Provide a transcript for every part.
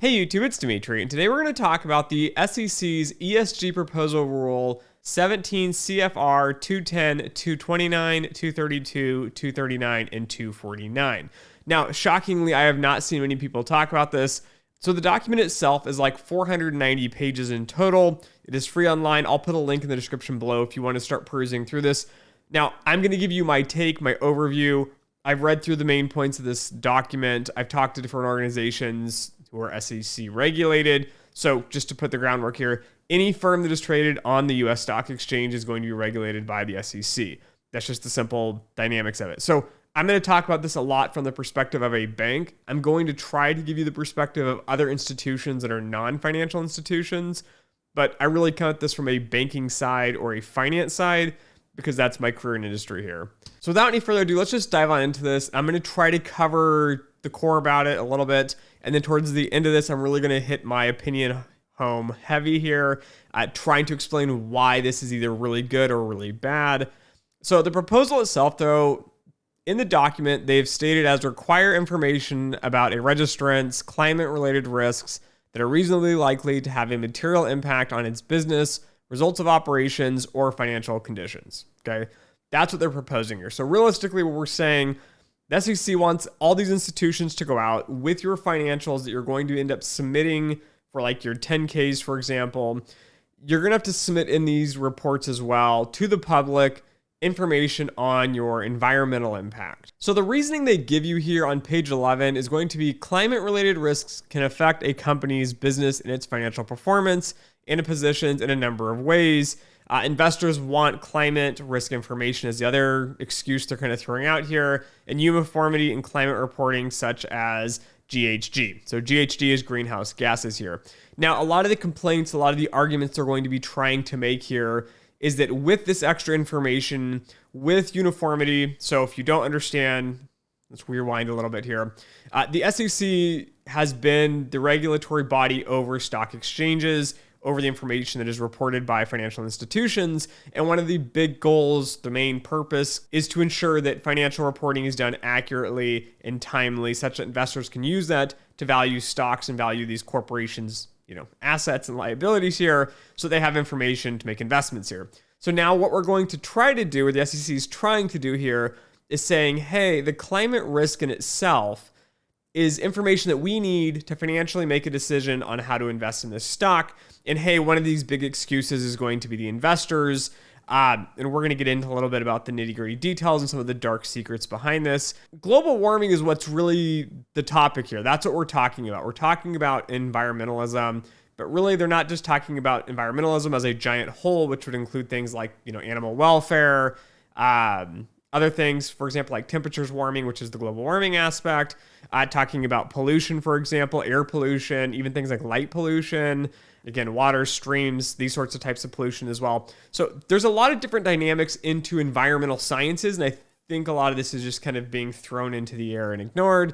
Hey YouTube, it's Dimitri, and today we're going to talk about the SEC's ESG Proposal Rule 17 CFR 210, 229, 232, 239, and 249. Now, shockingly, I have not seen many people talk about this. So the document itself is like 490 pages in total. It is free online. I'll put a link in the description below if you want to start perusing through this. Now, I'm going to give you my take, my overview. I've read through the main points of this document. I've talked to different organizations who are SEC regulated. So just to put the groundwork here, any firm that is traded on the US stock exchange is going to be regulated by the SEC. That's just the simple dynamics of it. So I'm going to talk about this a lot from the perspective of a bank. I'm going to try to give you the perspective of other institutions that are non-financial institutions, but I really come at this from a banking side or a finance side because that's my career in industry here. So without any further ado, let's just dive on into this. I'm going to try to cover the core about it a little bit. And then towards the end of this, I'm really going to hit my opinion home heavy here, trying to explain why this is either really good or really bad. So the proposal itself, though, in the document, they've stated as require information about a registrant's climate-related risks that are reasonably likely to have a material impact on its business, results of operations, or financial conditions. Okay, that's what they're proposing here. So realistically, what we're saying, the SEC wants all these institutions to go out with your financials that you're going to end up submitting for like your 10Ks, for example. You're going to have to submit in these reports as well to the public information on your environmental impact. So the reasoning they give you here on page 11 is going to be climate-related risks can affect a company's business and its financial performance and positions in a number of ways. Investors want climate risk information as the other excuse they're kind of throwing out here, and uniformity in climate reporting such as GHG. So GHG is greenhouse gases here. Now, a lot of the complaints, a lot of the arguments they're going to be trying to make here is that with this extra information, with uniformity, so if you don't understand, let's rewind a little bit here. The SEC has been the regulatory body over stock exchanges, over the information that is reported by financial institutions. And one of the big goals, the main purpose, is to ensure that financial reporting is done accurately and timely, such that investors can use that to value stocks and value these corporations, assets and liabilities here, so they have information to make investments here. So now what we're going to try to do, or the SEC is trying to do here, is saying, hey, the climate risk in itself is information that we need to financially make a decision on how to invest in this stock. And hey, one of these big excuses is going to be the investors. And we're going to get into a little bit about the nitty-gritty details and some of the dark secrets behind this. Global warming is what's really the topic here. That's what we're talking about. We're talking about environmentalism, but really they're not just talking about environmentalism as a giant whole, which would include things like, animal welfare, other things, for example, like temperatures warming, which is the global warming aspect, talking about pollution, for example, air pollution, even things like light pollution, again, water, streams, these sorts of types of pollution as well. So there's a lot of different dynamics into environmental sciences, and I think a lot of this is just kind of being thrown into the air and ignored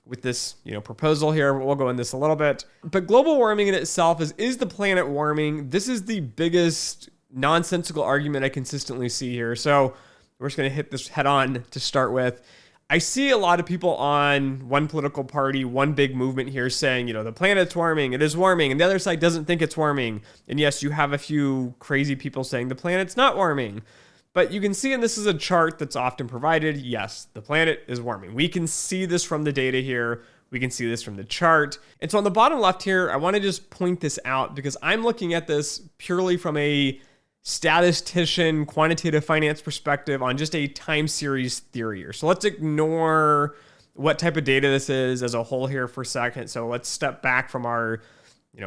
with this, proposal here. We'll go in this a little bit. But global warming in itself is the planet warming? This is the biggest nonsensical argument I consistently see here. So we're just going to hit this head on to start with. I see a lot of people on one political party, one big movement here saying, the planet's warming, it is warming, and the other side doesn't think it's warming. And yes, you have a few crazy people saying the planet's not warming. But you can see, and this is a chart that's often provided, yes, the planet is warming. We can see this from the data here. We can see this from the chart. And so on the bottom left here, I want to just point this out because I'm looking at this purely from a statistician, quantitative finance perspective on just a time series theory here. So let's ignore what type of data this is as a whole here for a second. So let's step back from our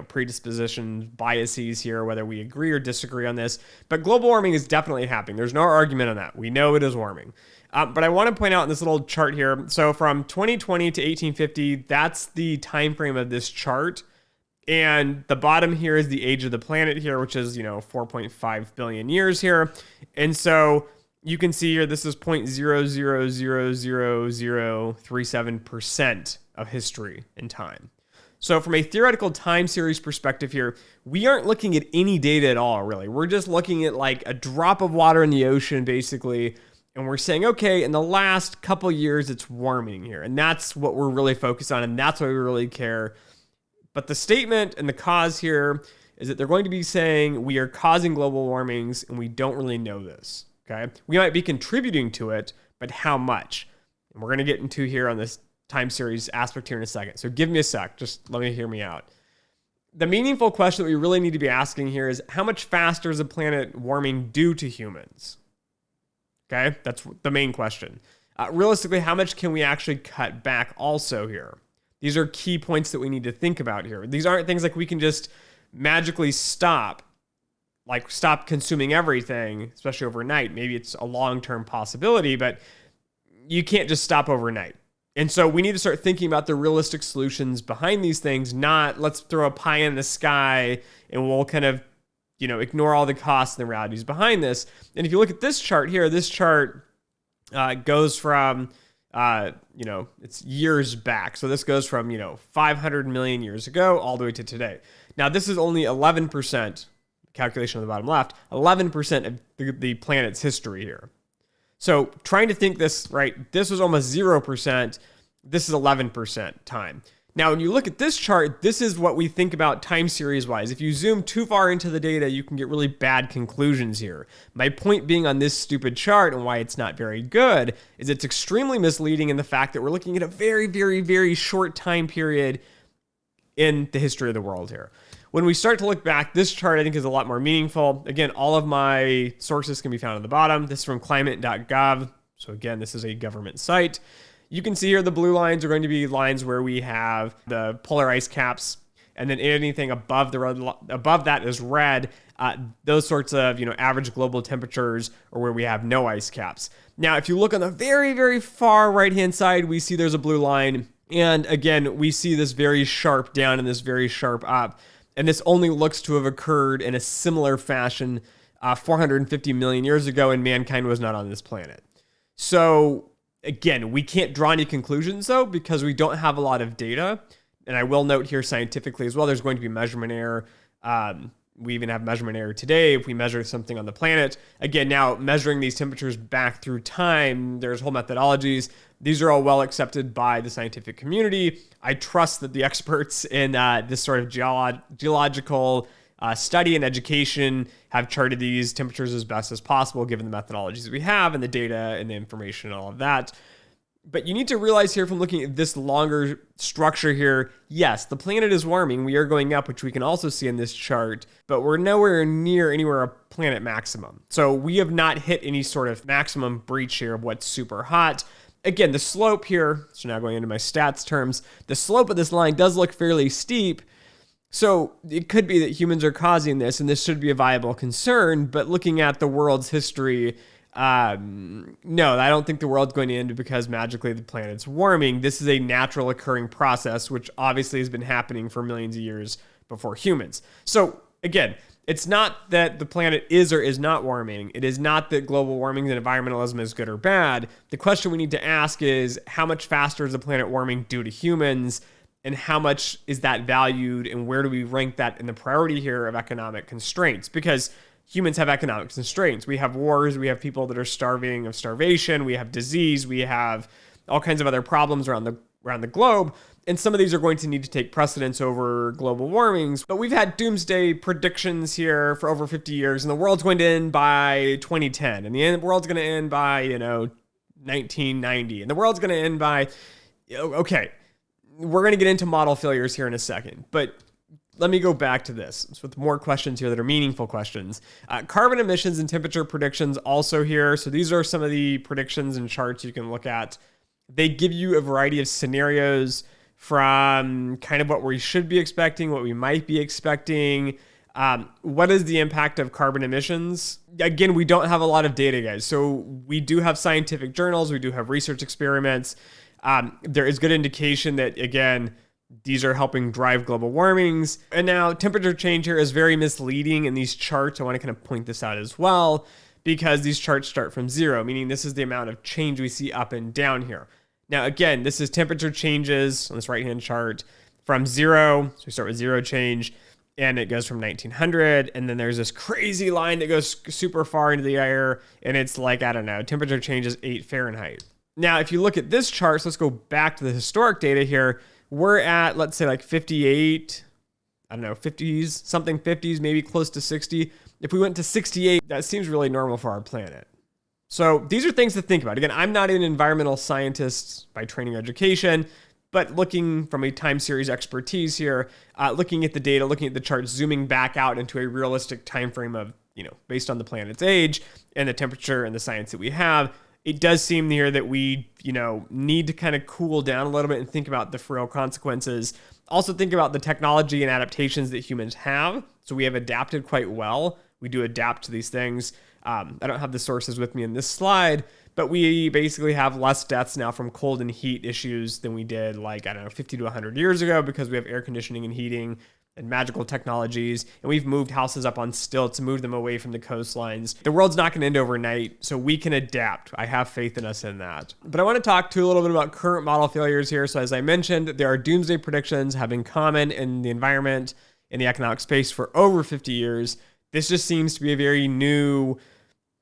predisposition biases here, whether we agree or disagree on this. But global warming is definitely happening. There's no argument on that. We know it is warming. But I want to point out in this little chart here, so from 2020 to 1850, that's the time frame of this chart. And the bottom here is the age of the planet here, which is, 4.5 billion years here. And so you can see here, this is 0.000037% of history and time. So from a theoretical time series perspective here, we aren't looking at any data at all, really. We're just looking at like a drop of water in the ocean, basically. And we're saying, okay, in the last couple years, it's warming here. And that's what we're really focused on. And that's why we really care. But the statement and the cause here is that they're going to be saying we are causing global warmings and we don't really know this. Okay. We might be contributing to it, but how much? And we're going to get into here on this time series aspect here in a second. So give me a sec. Just let me hear me out. The meaningful question that we really need to be asking here is how much faster is the planet warming due to humans? Okay. That's the main question. Realistically, how much can we actually cut back also here? These are key points that we need to think about here. These aren't things like we can just magically stop consuming everything, especially overnight. Maybe it's a long-term possibility, but you can't just stop overnight. And so we need to start thinking about the realistic solutions behind these things, not let's throw a pie in the sky and we'll kind of, ignore all the costs and the realities behind this. And if you look at this chart here, this chart goes from, it's years back. So this goes from, 500 million years ago all the way to today. Now, this is only 11%, calculation on the bottom left, 11% of the planet's history here. So trying to think this, right, this was almost 0%. This is 11% time. Now, when you look at this chart, this is what we think about time series wise. If you zoom too far into the data, you can get really bad conclusions here. My point being on this stupid chart and why it's not very good is it's extremely misleading in the fact that we're looking at a very, very, very short time period in the history of the world here. When we start to look back, this chart I think is a lot more meaningful. Again, all of my sources can be found at the bottom. This is from climate.gov. So again, this is a government site. You can see here the blue lines are going to be lines where we have the polar ice caps, and then anything above that is red. Those sorts of average global temperatures are where we have no ice caps. Now, if you look on the very, very far right-hand side, we see there's a blue line. And again, we see this very sharp down and this very sharp up. And this only looks to have occurred in a similar fashion 450 million years ago, and mankind was not on this planet. So again, we can't draw any conclusions though, because we don't have a lot of data. And I will note here scientifically as well, there's going to be measurement error. We even have measurement error today if we measure something on the planet. Again, now measuring these temperatures back through time, there's whole methodologies. These are all well accepted by the scientific community. I trust that the experts in this sort of geological study and education have charted these temperatures as best as possible, given the methodologies we have and the data and the information and all of that. But you need to realize here from looking at this longer structure here, yes, the planet is warming. We are going up, which we can also see in this chart, but we're nowhere near anywhere a planet maximum. So we have not hit any sort of maximum breach here of what's super hot. Again, the slope here, so now going into my stats terms, the slope of this line does look fairly steep. So it could be that humans are causing this, and this should be a viable concern. But looking at the world's history, no, I don't think the world's going to end because magically the planet's warming. This is a natural occurring process, which obviously has been happening for millions of years before humans. So again, it's not that the planet is or is not warming. It is not that global warming and environmentalism is good or bad. The question we need to ask is how much faster is the planet warming due to humans, and how much is that valued, and where do we rank that in the priority here of economic constraints? Because humans have economic constraints. We have wars, we have people that are starving of starvation, we have disease, we have all kinds of other problems around the globe. And some of these are going to need to take precedence over global warmings. But we've had doomsday predictions here for over 50 years, and the world's going to end by 2010. And the world's going to end by, 1990. And the world's going to end by, okay, we're going to get into model failures here in a second. But let me go back to this with more questions here that are meaningful questions. Carbon emissions and temperature predictions also here. So these are some of the predictions and charts you can look at. They give you a variety of scenarios from kind of what we should be expecting, what we might be expecting. What is the impact of carbon emissions? Again, we don't have a lot of data, guys. So we do have scientific journals. We do have research experiments. There is good indication that, again, these are helping drive global warmings. And now temperature change here is very misleading in these charts. I want to kind of point this out as well, because these charts start from zero, meaning this is the amount of change we see up and down here. Now, again, this is temperature changes on this right-hand chart from zero. So we start with zero change, and it goes from 1900. And then there's this crazy line that goes super far into the air. And it's like, I don't know, temperature changes 8 Fahrenheit. Now, if you look at this chart, so let's go back to the historic data here. We're at, let's say, like 58 I don't know, 50s, something 50s, maybe close to 60. If we went to 68, that seems really normal for our planet. So these are things to think about. Again, I'm not an environmental scientist by training or education, but looking from a time series expertise here, looking at the data, looking at the charts, zooming back out into a realistic time frame of, based on the planet's age and the temperature and the science that we have, it does seem here that we, need to kind of cool down a little bit and think about the real consequences. Also think about the technology and adaptations that humans have. So we have adapted quite well. We do adapt to these things. I don't have the sources with me in this slide, but we basically have less deaths now from cold and heat issues than we did 50 to 100 years ago because we have air conditioning and heating and magical technologies, and we've moved houses up on stilts, moved them away from the coastlines. The world's not going to end overnight, so we can adapt. I have faith in us in that. But I want to talk to you a little bit about current model failures here. So as I mentioned, there are doomsday predictions have been common in the environment, in the economic space for over 50 years. This just seems to be a very new,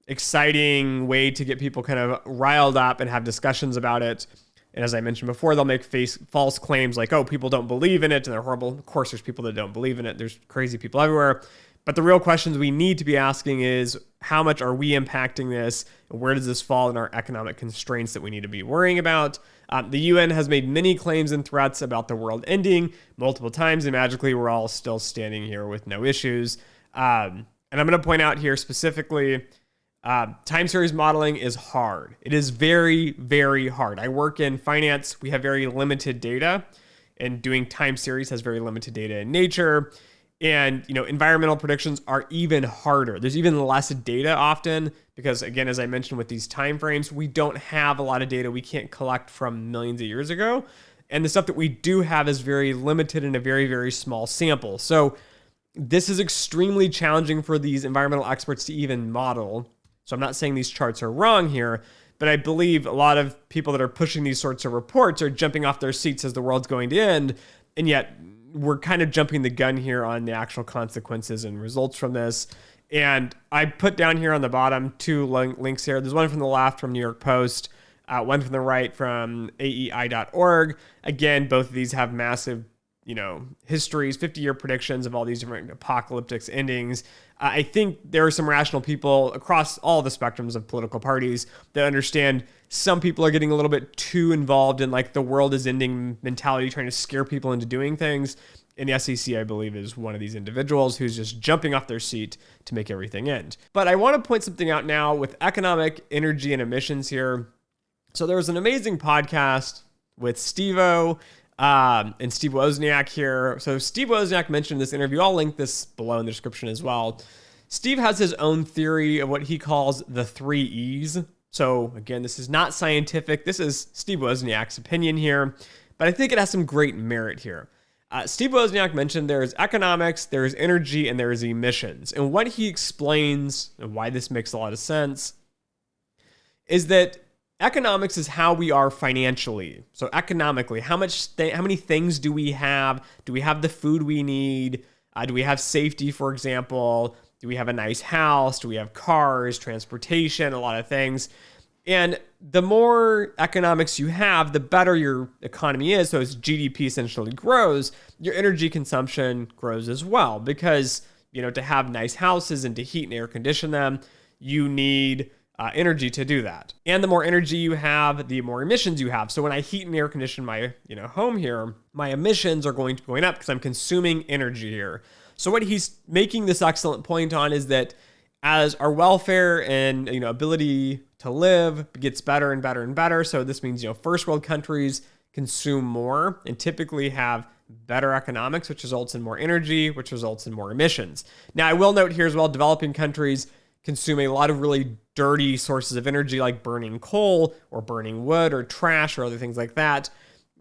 exciting way to get people kind of riled up and have discussions about it. And as I mentioned before, they'll make false claims like, oh, people don't believe in it and they're horrible. Of course, there's people that don't believe in it. There's crazy people everywhere. But the real questions we need to be asking is, how much are we impacting this? And where does this fall in our economic constraints that we need to be worrying about? The UN has made many claims and threats about the world ending multiple times, and magically we're all still standing here with no issues. And I'm going to point out here specifically, time series modeling is hard. It is very, very hard. I work in finance. We have very limited data, and doing time series has very limited data in nature. And, environmental predictions are even harder. There's even less data often because, again, as I mentioned with these time frames, we don't have a lot of data we can't collect from millions of years ago. And the stuff that we do have is very limited in a very, very small sample. So this is extremely challenging for these environmental experts to even model. So I'm not saying these charts are wrong here, but I believe a lot of people that are pushing these sorts of reports are jumping off their seats as the world's going to end. And yet we're kind of jumping the gun here on the actual consequences and results from this. And I put down here on the bottom two links here. There's one from the left from New York Post, one from the right from AEI.org. Again, both of these have massive histories, 50-year predictions of all these different apocalyptic endings. I think there are some rational people across all the spectrums of political parties that understand some people are getting a little bit too involved in the world is ending mentality, trying to scare people into doing things. And the SEC, I believe, is one of these individuals who's just jumping off their seat to make everything end. But I want to point something out now with economic, energy, and emissions here. So there was an amazing podcast with Steve-O, and Steve Wozniak here. So Steve Wozniak mentioned in this interview. I'll link this below in the description as well. Steve has his own theory of what he calls the 3 E's. So again, this is not scientific. This is Steve Wozniak's opinion here, but I think it has some great merit here. Steve Wozniak mentioned there's economics, there's energy, and there's emissions. And what he explains, and why this makes a lot of sense, is that economics is how we are financially. So economically, how many things do we have? Do we have the food we need? Do we have safety, for example? Do we have a nice house? Do we have cars, transportation, a lot of things? And the more economics you have, the better your economy is. So as GDP essentially grows, your energy consumption grows as well. Because, to have nice houses and to heat and air condition them, you need energy to do that. And the more energy you have, the more emissions you have. So when I heat and air condition my home here, my emissions are going to be going up because I'm consuming energy here. So what he's making this excellent point on is that as our welfare and ability to live gets better and better and better, so this means first world countries consume more and typically have better economics, which results in more energy, which results in more emissions. Now I will note here as well, developing countries consume a lot of really dirty sources of energy like burning coal or burning wood or trash or other things like that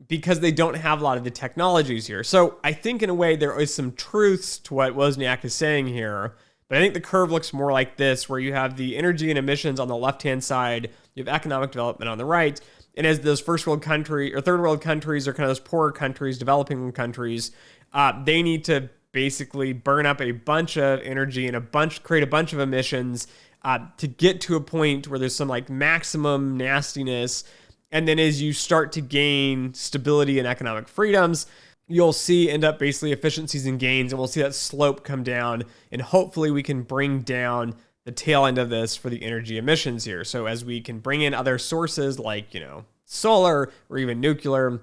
because they don't have a lot of the technologies here. So I think in a way there is some truths to what Wozniak is saying here, but I think the curve looks more like this, where you have the energy and emissions on the left-hand side, you have economic development on the right, and as those first world country or third world countries or kind of those poorer countries, developing countries, they need to basically burn up a bunch of energy and create a bunch of emissions to get to a point where there's some maximum nastiness. And then as you start to gain stability and economic freedoms, you'll see end up basically efficiencies and gains, and we'll see that slope come down, and hopefully we can bring down the tail end of this for the energy emissions here. So as we can bring in other sources like, solar or even nuclear,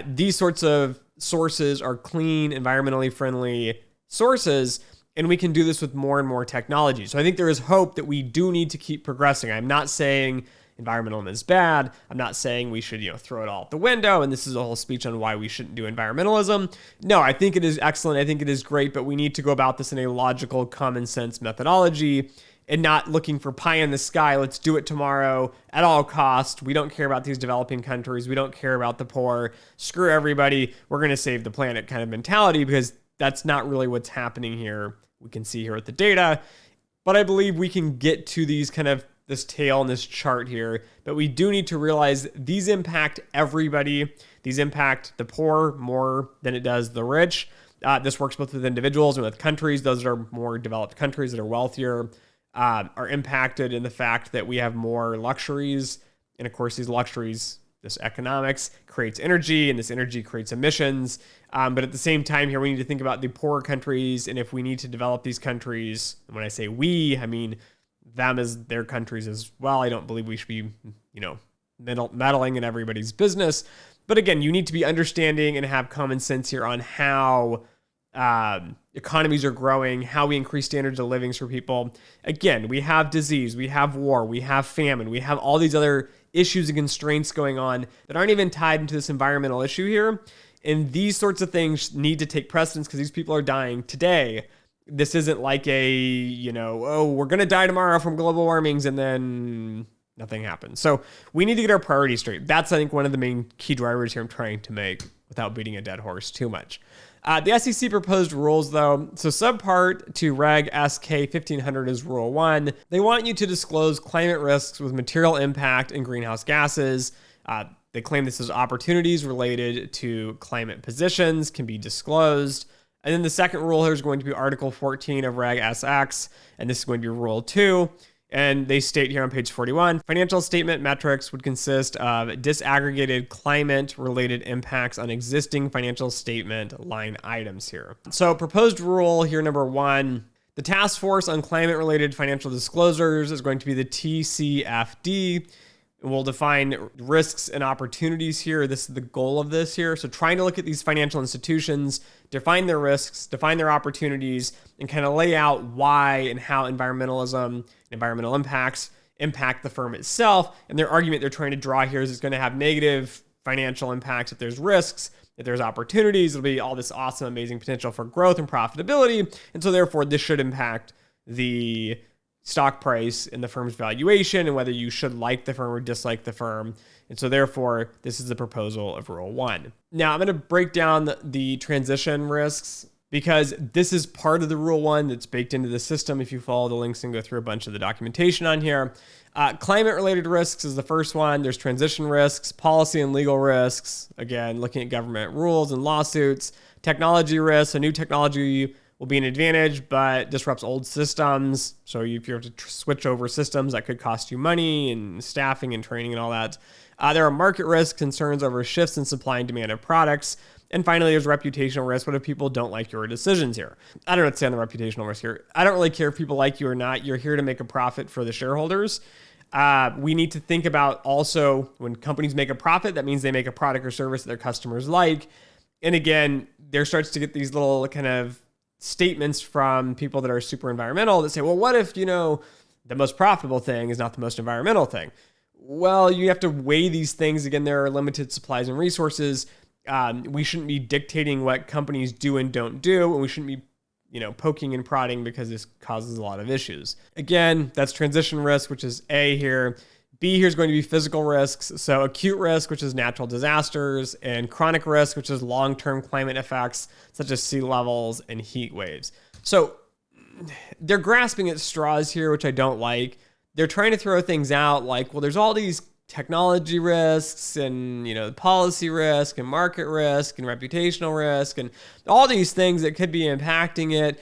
these sorts of sources are clean, environmentally friendly sources, and we can do this with more and more technology. So I think there is hope that we do need to keep progressing. I'm not saying environmentalism is bad. I'm not saying we should, throw it all out the window, and this is a whole speech on why we shouldn't do environmentalism. No, I think it is excellent. I think it is great, but we need to go about this in a logical, common sense methodology and not looking for pie in the sky. Let's do it tomorrow at all costs. We don't care about these developing countries. We don't care about the poor. Screw everybody. We're going to save the planet kind of mentality, because that's not really what's happening here. We can see here with the data, but I believe we can get to these kind of this tail in this chart here, but we do need to realize these impact everybody. These impact the poor more than it does the rich. This works both with individuals and with countries. Those that are more developed countries that are wealthier are impacted in the fact that we have more luxuries. And of course, these luxuries, this economics creates energy, and this energy creates emissions. But at the same time here, we need to think about the poorer countries. And if we need to develop these countries, and when I say we, I mean them as their countries as well. I don't believe we should be, meddling in everybody's business. But again, you need to be understanding and have common sense here on how economies are growing, how we increase standards of living for people. Again, we have disease, we have war, we have famine, we have all these other issues and constraints going on that aren't even tied into this environmental issue here. And these sorts of things need to take precedence because these people are dying today. This isn't like we're going to die tomorrow from global warmings and then nothing happens. So we need to get our priorities straight. That's, I think, one of the main key drivers here I'm trying to make without beating a dead horse too much. The SEC proposed rules, though. So subpart to Reg SK 1500 is Rule 1. They want you to disclose climate risks with material impact and greenhouse gases. They claim this is opportunities related to climate positions can be disclosed. And then the second rule here is going to be Article 14 of Reg SX, and this is going to be Rule 2. And they state here on page 41, financial statement metrics would consist of disaggregated climate-related impacts on existing financial statement line items here. So proposed rule here, number 1, the Task Force on Climate-Related Financial Disclosures is going to be the TCFD. And we'll define risks and opportunities here. This is the goal of this here. So trying to look at these financial institutions, define their risks, define their opportunities, and kind of lay out why and how environmentalism, environmental impacts impact the firm itself. And their argument they're trying to draw here is it's going to have negative financial impacts if there's risks. If there's opportunities, it'll be all this awesome, amazing potential for growth and profitability. And so therefore, this should impact the stock price and the firm's valuation and whether you should like the firm or dislike the firm. And so therefore, this is the proposal of Rule 1. Now, I'm going to break down the transition risks because this is part of the Rule 1 that's baked into the system. If you follow the links and go through a bunch of the documentation on here. Climate-related risks is the first one. There's transition risks, policy and legal risks. Again, looking at government rules and lawsuits. Technology risks, a new technology will be an advantage, but disrupts old systems. So if you have to switch over systems, that could cost you money and staffing and training and all that. There are market risks, concerns over shifts in supply and demand of products. And finally, there's reputational risk. What if people don't like your decisions here? I don't know what to say on the reputational risk here. I don't really care if people like you or not. You're here to make a profit for the shareholders. We need to think about also when companies make a profit, that means they make a product or service that their customers like. And again, there starts to get these little kind of statements from people that are super environmental that say, well, what if, the most profitable thing is not the most environmental thing? Well, you have to weigh these things. Again, there are limited supplies and resources. We shouldn't be dictating what companies do and don't do, and we shouldn't be, poking and prodding because this causes a lot of issues. Again, that's transition risk, which is A here. B here is going to be physical risks. So acute risk, which is natural disasters, and chronic risk, which is long-term climate effects, such as sea levels and heat waves. So they're grasping at straws here, which I don't like. They're trying to throw things out like, well, there's all these technology risks and, policy risk and market risk and reputational risk and all these things that could be impacting it.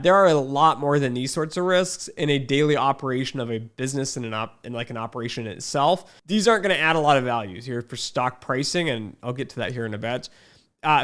There are a lot more than these sorts of risks in a daily operation of a business and an operation itself. These aren't going to add a lot of values here for stock pricing, and I'll get to that here in a bit.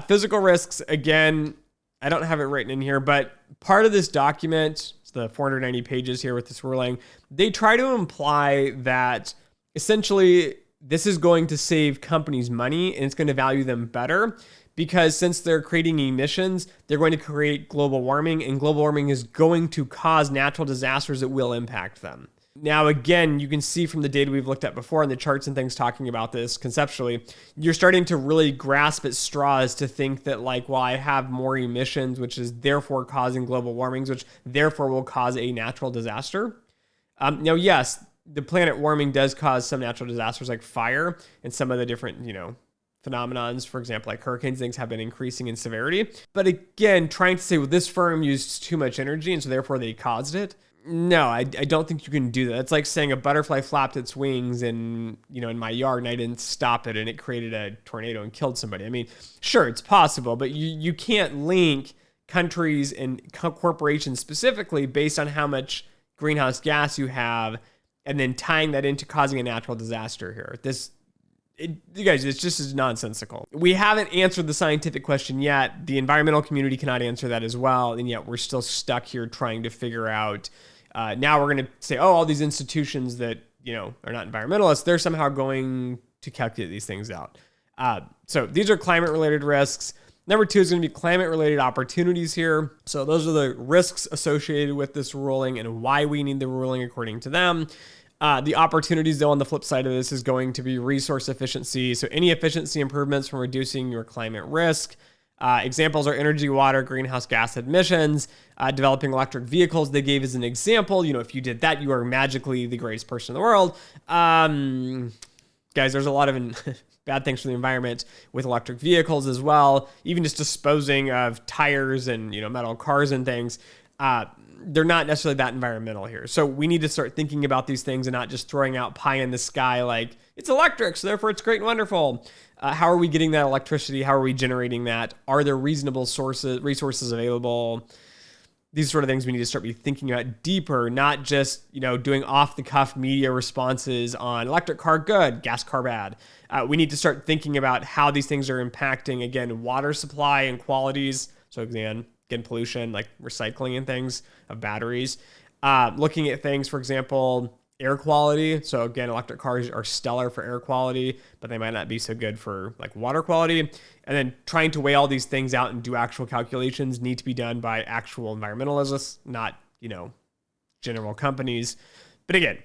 Physical risks, again, I don't have it written in here, but part of this document, it's the 490 pages here with this ruling, they try to imply that essentially this is going to save companies money and it's going to value them better, because since they're creating emissions, they're going to create global warming, and global warming is going to cause natural disasters that will impact them. Now, again, you can see from the data we've looked at before and the charts and things talking about this conceptually, you're starting to really grasp at straws to think that, like, well, I have more emissions, which is therefore causing global warmings, which therefore will cause a natural disaster. Now, yes, the planet warming does cause some natural disasters like fire, and some of the different, phenomenons, for example, like hurricanes, things have been increasing in severity. But again, trying to say, well, this firm used too much energy and so therefore they caused it. No, I don't think you can do that. It's like saying a butterfly flapped its wings in my yard and I didn't stop it and it created a tornado and killed somebody. I mean, sure, it's possible, but you can't link countries and corporations specifically based on how much greenhouse gas you have and then tying that into causing a natural disaster here. You guys, it's just as nonsensical. We haven't answered the scientific question yet. The environmental community cannot answer that as well, and yet we're still stuck here trying to figure out. Now we're going to say, all these institutions that are not environmentalists, they're somehow going to calculate these things out. So these are climate-related risks. Number 2 is going to be climate-related opportunities here. So those are the risks associated with this ruling and why we need the ruling according to them. The opportunities, though, on the flip side of this is going to be resource efficiency. So any efficiency improvements from reducing your climate risk. Examples are energy, water, greenhouse gas emissions, developing electric vehicles. They gave as an example, if you did that, you are magically the greatest person in the world. Guys, there's a lot of bad things for the environment with electric vehicles as well. Even just disposing of tires and, metal cars and things. They're not necessarily that environmental here. So we need to start thinking about these things and not just throwing out pie in the sky like it's electric, so therefore it's great and wonderful. How are we getting that electricity? How are we generating that? Are there reasonable resources available? These sort of things we need to start thinking about deeper, not just, doing off-the-cuff media responses on electric car good, gas car bad. We need to start thinking about how these things are impacting, again, water supply and qualities. So again, pollution, like recycling and things of batteries. Looking at things, for example, air quality. So again, electric cars are stellar for air quality, but they might not be so good for like water quality. And then trying to weigh all these things out and do actual calculations need to be done by actual environmentalists, not, general companies. But again,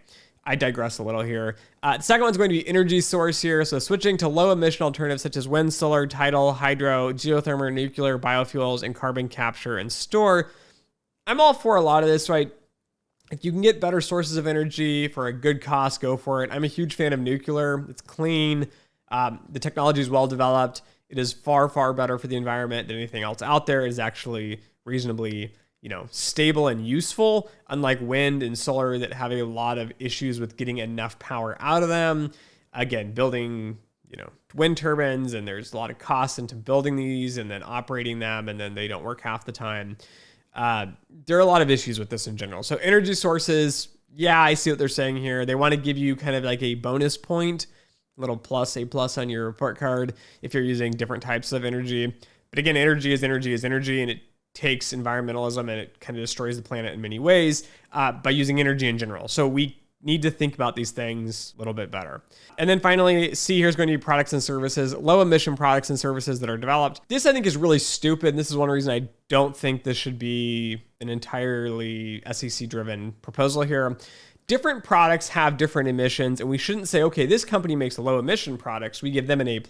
I digress a little here. The second one's going to be energy source here. So switching to low emission alternatives such as wind, solar, tidal, hydro, geothermal, nuclear, biofuels, and carbon capture and store. I'm all for a lot of this, right? If you can get better sources of energy for a good cost, go for it. I'm a huge fan of nuclear. It's clean. The technology is well developed. It is far, far better for the environment than anything else out there. It is actually reasonably stable and useful, unlike wind and solar that have a lot of issues with getting enough power out of them. Again, building, wind turbines, and there's a lot of cost into building these and then operating them, and then they don't work half the time. There are a lot of issues with this in general. So energy sources, yeah, I see what they're saying here. They want to give you kind of like a bonus point, a plus on your report card if you're using different types of energy. But again, energy is energy, and it takes environmentalism and it kind of destroys the planet in many ways by using energy in general. So we need to think about these things a little bit better. And then finally, C here is going to be products and services, low emission products and services that are developed. This I think is really stupid. And this is one reason I don't think this should be an entirely SEC driven proposal here. Different products have different emissions, and we shouldn't say, okay, this company makes low emission products, we give them an A+,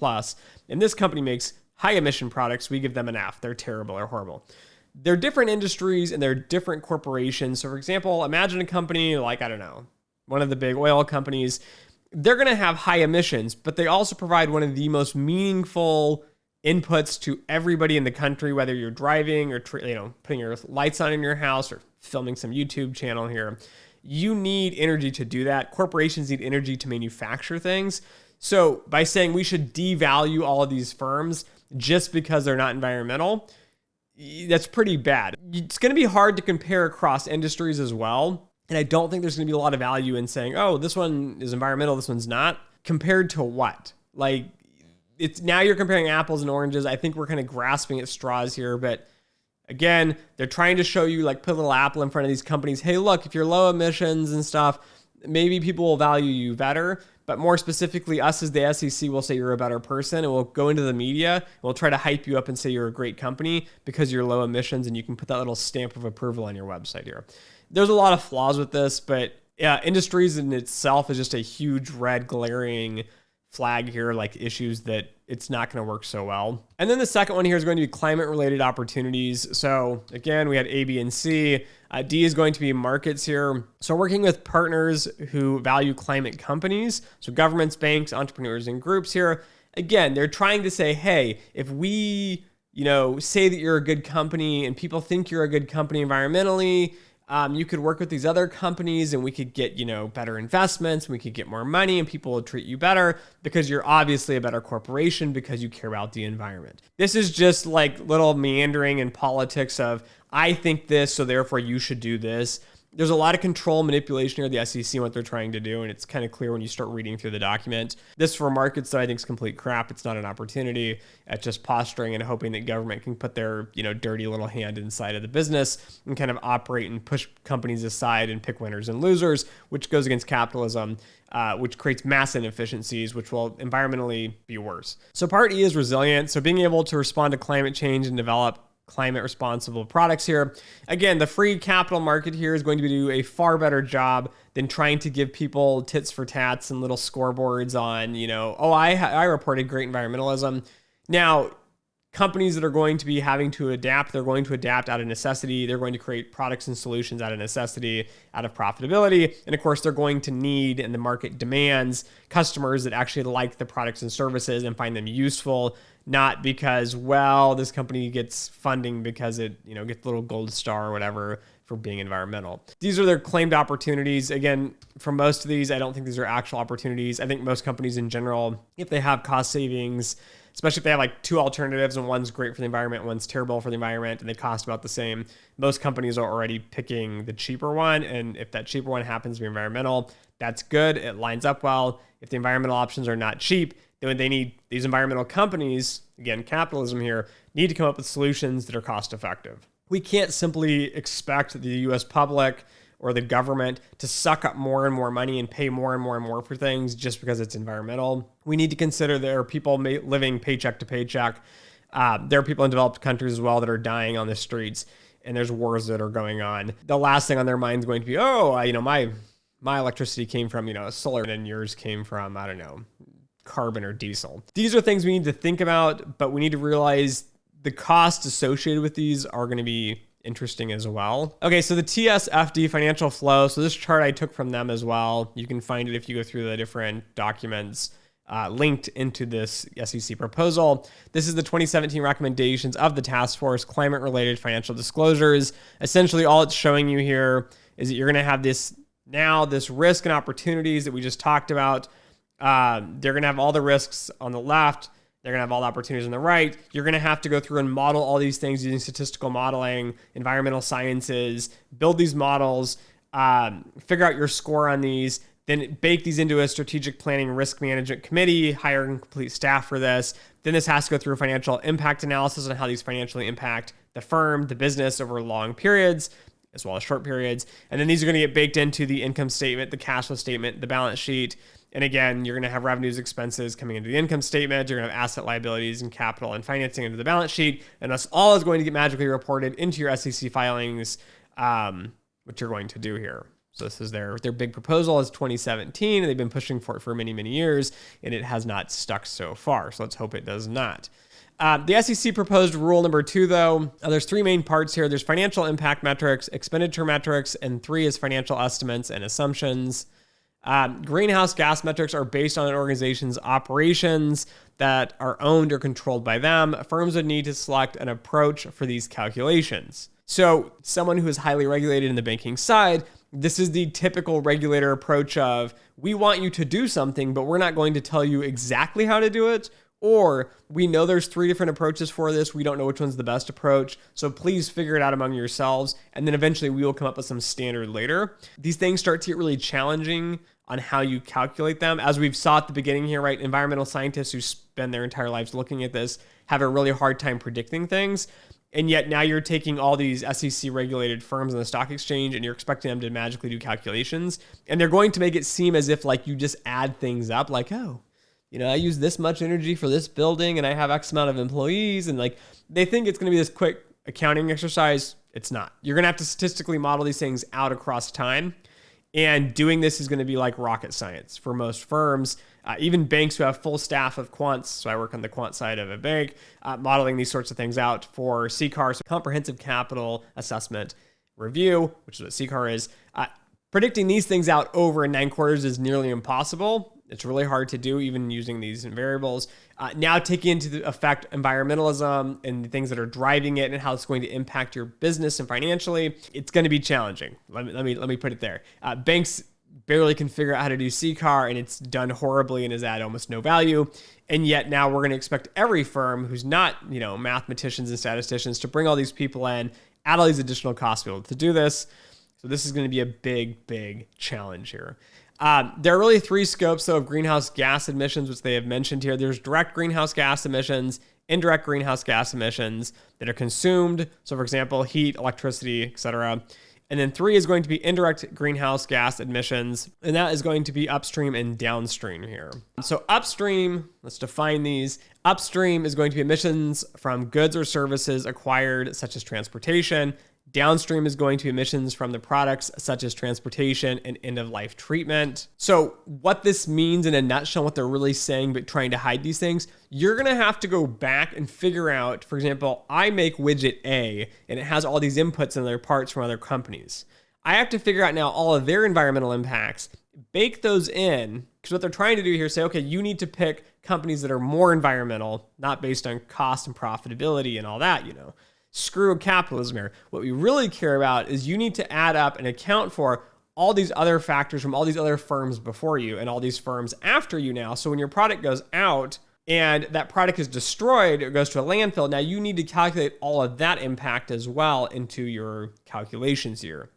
and this company makes high emission products, we give them an F. They're terrible or horrible. They're different industries and they're different corporations. So for example, imagine a company like, I don't know, one of the big oil companies. They're going to have high emissions, but they also provide one of the most meaningful inputs to everybody in the country, whether you're driving or putting your lights on in your house or filming some YouTube channel here. You need energy to do that. Corporations need energy to manufacture things. So by saying we should devalue all of these firms just because they're not environmental, that's pretty bad. It's going to be hard to compare across industries as well. And I don't think there's going to be a lot of value in saying, oh, this one is environmental, this one's not. Compared to what? Like, it's now you're comparing apples and oranges. I think we're kind of grasping at straws here, but again, they're trying to show you, like, put a little apple in front of these companies. Hey, look, if you're low emissions and stuff, maybe people will value you better. But more specifically, us as the SEC will say you're a better person, and we'll go into the media and we'll try to hype you up and say you're a great company because you're low emissions, and you can put that little stamp of approval on your website here. There's a lot of flaws with this, but yeah, industries in itself is just a huge red glaring flag here, like issues that it's not going to work so well. And then the second one here is going to be climate related opportunities. So again, we had A, B, and C. D is going to be markets here. So working with partners who value climate companies. So governments, banks, entrepreneurs, and groups here. Again, they're trying to say, hey, if we, say that you're a good company and people think you're a good company environmentally, you could work with these other companies and we could get, better investments. We could get more money and people will treat you better because you're obviously a better corporation because you care about the environment. This is just like little meandering in politics of, I think this, so therefore you should do this. There's a lot of control manipulation here, the SEC, and what they're trying to do, and it's kind of clear when you start reading through the document. This for markets, though, I think is complete crap. It's not an opportunity. It's just posturing and hoping that government can put their, dirty little hand inside of the business and kind of operate and push companies aside and pick winners and losers, which goes against capitalism, which creates mass inefficiencies, which will environmentally be worse. So part E is resilient. So being able to respond to climate change and develop climate responsible products here. Again, the free capital market here is going to do a far better job than trying to give people tits for tats and little scoreboards on, I reported great environmentalism. Now, companies that are going to be having to adapt, they're going to adapt out of necessity. They're going to create products and solutions out of necessity, out of profitability. And of course, they're going to need, and the market demands, customers that actually like the products and services and find them useful, not because, this company gets funding because it, gets a little gold star or whatever for being environmental. These are their claimed opportunities. Again, for most of these, I don't think these are actual opportunities. I think most companies in general, if they have cost savings, especially if they have like two alternatives and one's great for the environment, one's terrible for the environment, and they cost about the same, most companies are already picking the cheaper one. And if that cheaper one happens to be environmental, that's good. It lines up well. If the environmental options are not cheap, then they need, these environmental companies, again, capitalism here, need to come up with solutions that are cost effective. We can't simply expect the US public or the government to suck up more and more money and pay more and more and more for things just because it's environmental. We need to consider there are people living paycheck to paycheck. There are people in developed countries as well that are dying on the streets, and there's wars that are going on. The last thing on their mind is going to be, my electricity came from, solar, and yours came from, carbon or diesel. These are things we need to think about, but we need to realize the costs associated with these are going to be interesting as well. Okay, so the TSFD financial flow. So this chart I took from them as well. You can find it if you go through the different documents linked into this SEC proposal. This is the 2017 recommendations of the task force, climate-related financial disclosures. Essentially, all it's showing you here is that you're going to have this risk and opportunities that we just talked about. They're going to have all the risks on the left. They're going to have all the opportunities on the right. You're going to have to go through and model all these things using statistical modeling, environmental sciences, build these models, figure out your score on these, then bake these into a strategic planning risk management committee, hire and complete staff for this. Then this has to go through a financial impact analysis on how these financially impact the firm, the business over long periods, as well as short periods. And then these are going to get baked into the income statement, the cash flow statement, the balance sheet. And again, you're going to have revenues, expenses coming into the income statement. You're going to have asset liabilities and capital and financing into the balance sheet. And that's all is going to get magically reported into your SEC filings, which you're going to do here. So this is their big proposal is 2017. And they've been pushing for it for many, many years, and it has not stuck so far. So let's hope it does not. The SEC proposed rule number 2, though, there's 3 main parts here. There's financial impact metrics, expenditure metrics, and 3 is financial estimates and assumptions. Greenhouse gas metrics are based on an organization's operations that are owned or controlled by them. Firms would need to select an approach for these calculations. So someone who is highly regulated in the banking side, this is the typical regulator approach of, we want you to do something, but we're not going to tell you exactly how to do it. Or we know there's 3 different approaches for this. We don't know which one's the best approach. So please figure it out among yourselves. And then eventually we will come up with some standard later. These things start to get really challenging on how you calculate them. As we've saw at the beginning here, right? Environmental scientists who spend their entire lives looking at this have a really hard time predicting things. And yet now you're taking all these SEC regulated firms on the stock exchange and you're expecting them to magically do calculations. And they're going to make it seem as if like you just add things up like, oh, I use this much energy for this building and I have X amount of employees. And like they think it's going to be this quick accounting exercise. It's not. You're going to have to statistically model these things out across time. And doing this is going to be like rocket science for most firms. Even banks who have full staff of quants, so I work on the quant side of a bank, modeling these sorts of things out for CCAR, so Comprehensive Capital Assessment Review, which is what CCAR is. Predicting these things out over 9 quarters is nearly impossible. It's really hard to do, even using these variables. Now taking into effect environmentalism and the things that are driving it and how it's going to impact your business and financially, it's going to be challenging. Let me put it there. Banks barely can figure out how to do CCAR, and it's done horribly and is at almost no value. And yet now we're going to expect every firm who's not, mathematicians and statisticians to bring all these people in, add all these additional costs to be able to do this. So this is going to be a big, big challenge here. There are really 3 scopes, though, of greenhouse gas emissions, which they have mentioned here. There's direct greenhouse gas emissions, indirect greenhouse gas emissions that are consumed. So, for example, heat, electricity, etc. And then 3 is going to be indirect greenhouse gas emissions, and that is going to be upstream and downstream here. So upstream, let's define these. Upstream is going to be emissions from goods or services acquired, such as transportation. Downstream is going to be emissions from the products such as transportation and end-of-life treatment. So what this means in a nutshell, what they're really saying, but trying to hide these things, you're going to have to go back and figure out, for example, I make widget A and it has all these inputs and other parts from other companies. I have to figure out now all of their environmental impacts, bake those in, because what they're trying to do here is say, okay, you need to pick companies that are more environmental, not based on cost and profitability and all that, Screw capitalism here. What we really care about is you need to add up and account for all these other factors from all these other firms before you and all these firms after you now. So when your product goes out and that product is destroyed, it goes to a landfill. Now you need to calculate all of that impact as well into your calculations here.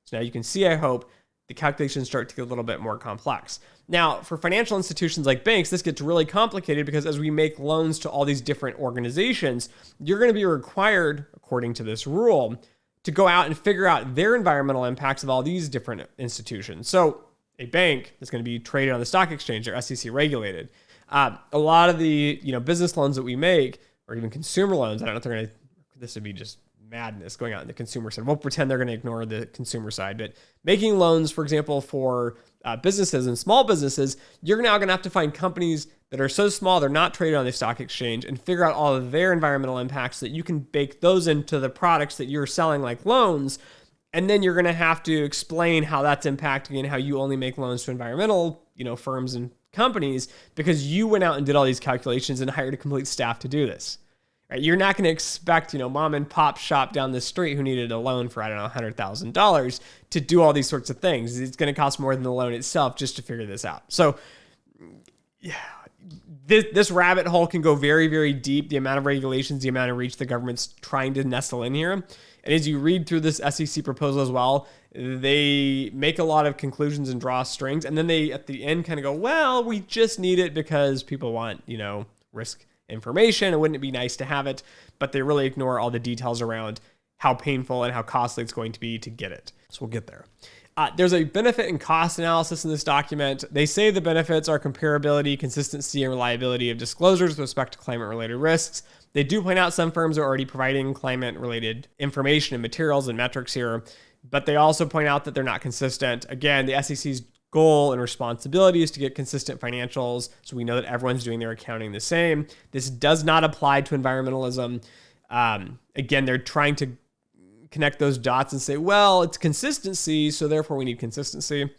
So now you can see, I hope, the calculations start to get a little bit more complex. Now, for financial institutions like banks, this gets really complicated because as we make loans to all these different organizations, you're going to be required, according to this rule, to go out and figure out their environmental impacts of all these different institutions. So a bank is going to be traded on the stock exchange, they're SEC regulated. A lot of the business loans that we make, or even consumer loans, I don't know if they're going to, this would be just madness going on in the consumer side. We'll pretend they're going to ignore the consumer side, but making loans, for example, for businesses and small businesses, you're now going to have to find companies that are so small they're not traded on the stock exchange and figure out all of their environmental impacts so that you can bake those into the products that you're selling like loans. And then you're going to have to explain how that's impacting and how you only make loans to environmental, firms and companies because you went out and did all these calculations and hired a complete staff to do this. Right? You're not going to expect, mom and pop shop down the street who needed a loan for, $100,000 to do all these sorts of things. It's going to cost more than the loan itself just to figure this out. So yeah, this rabbit hole can go very, very deep. The amount of regulations, the amount of reach the government's trying to nestle in here. And as you read through this SEC proposal as well, they make a lot of conclusions and draw strings. And then they, at the end, kind of go, well, we just need it because people want, risk information, and wouldn't it be nice to have it? But they really ignore all the details around how painful and how costly it's going to be to get it. So we'll get there. There's a benefit and cost analysis in this document. They say the benefits are comparability, consistency, and reliability of disclosures with respect to climate-related risks. They do point out some firms are already providing climate-related information and materials and metrics here, but they also point out that they're not consistent. Again, the SEC's goal and responsibility is to get consistent financials, so we know that everyone's doing their accounting the same. This does not apply to environmentalism. Again, they're trying to connect those dots and say, well, it's consistency, so therefore we need consistency.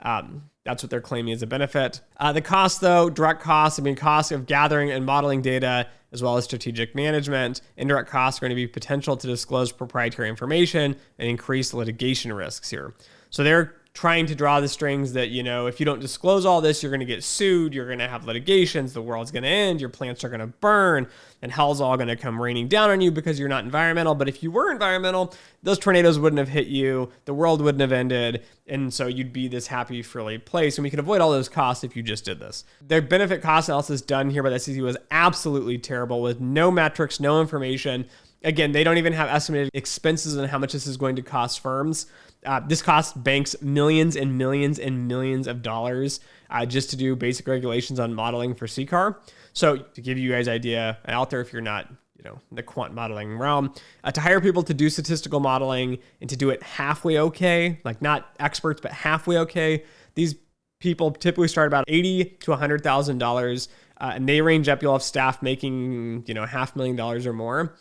That's what they're claiming as a benefit. The cost, though, direct costs, costs of gathering and modeling data, as well as strategic management. Indirect costs are going to be potential to disclose proprietary information and increase litigation risks here. So they're trying to draw the strings that, if you don't disclose all this, you're going to get sued, you're going to have litigations, the world's going to end, your plants are going to burn, and hell's all going to come raining down on you because you're not environmental. But if you were environmental, those tornadoes wouldn't have hit you, the world wouldn't have ended, and so you'd be this happy, frilly place, and we could avoid all those costs if you just did this. The benefit cost analysis done here by the SEC was absolutely terrible, with no metrics, no information. Again, they don't even have estimated expenses and how much this is going to cost firms. This costs banks millions and millions and millions of dollars just to do basic regulations on modeling for CCAR. So to give you guys an idea out there, if you're not in the quant modeling realm, to hire people to do statistical modeling and to do it halfway okay, like not experts, but halfway okay, these people typically start about $80,000 to $100,000, and they range up. You'll have staff making $500,000 or more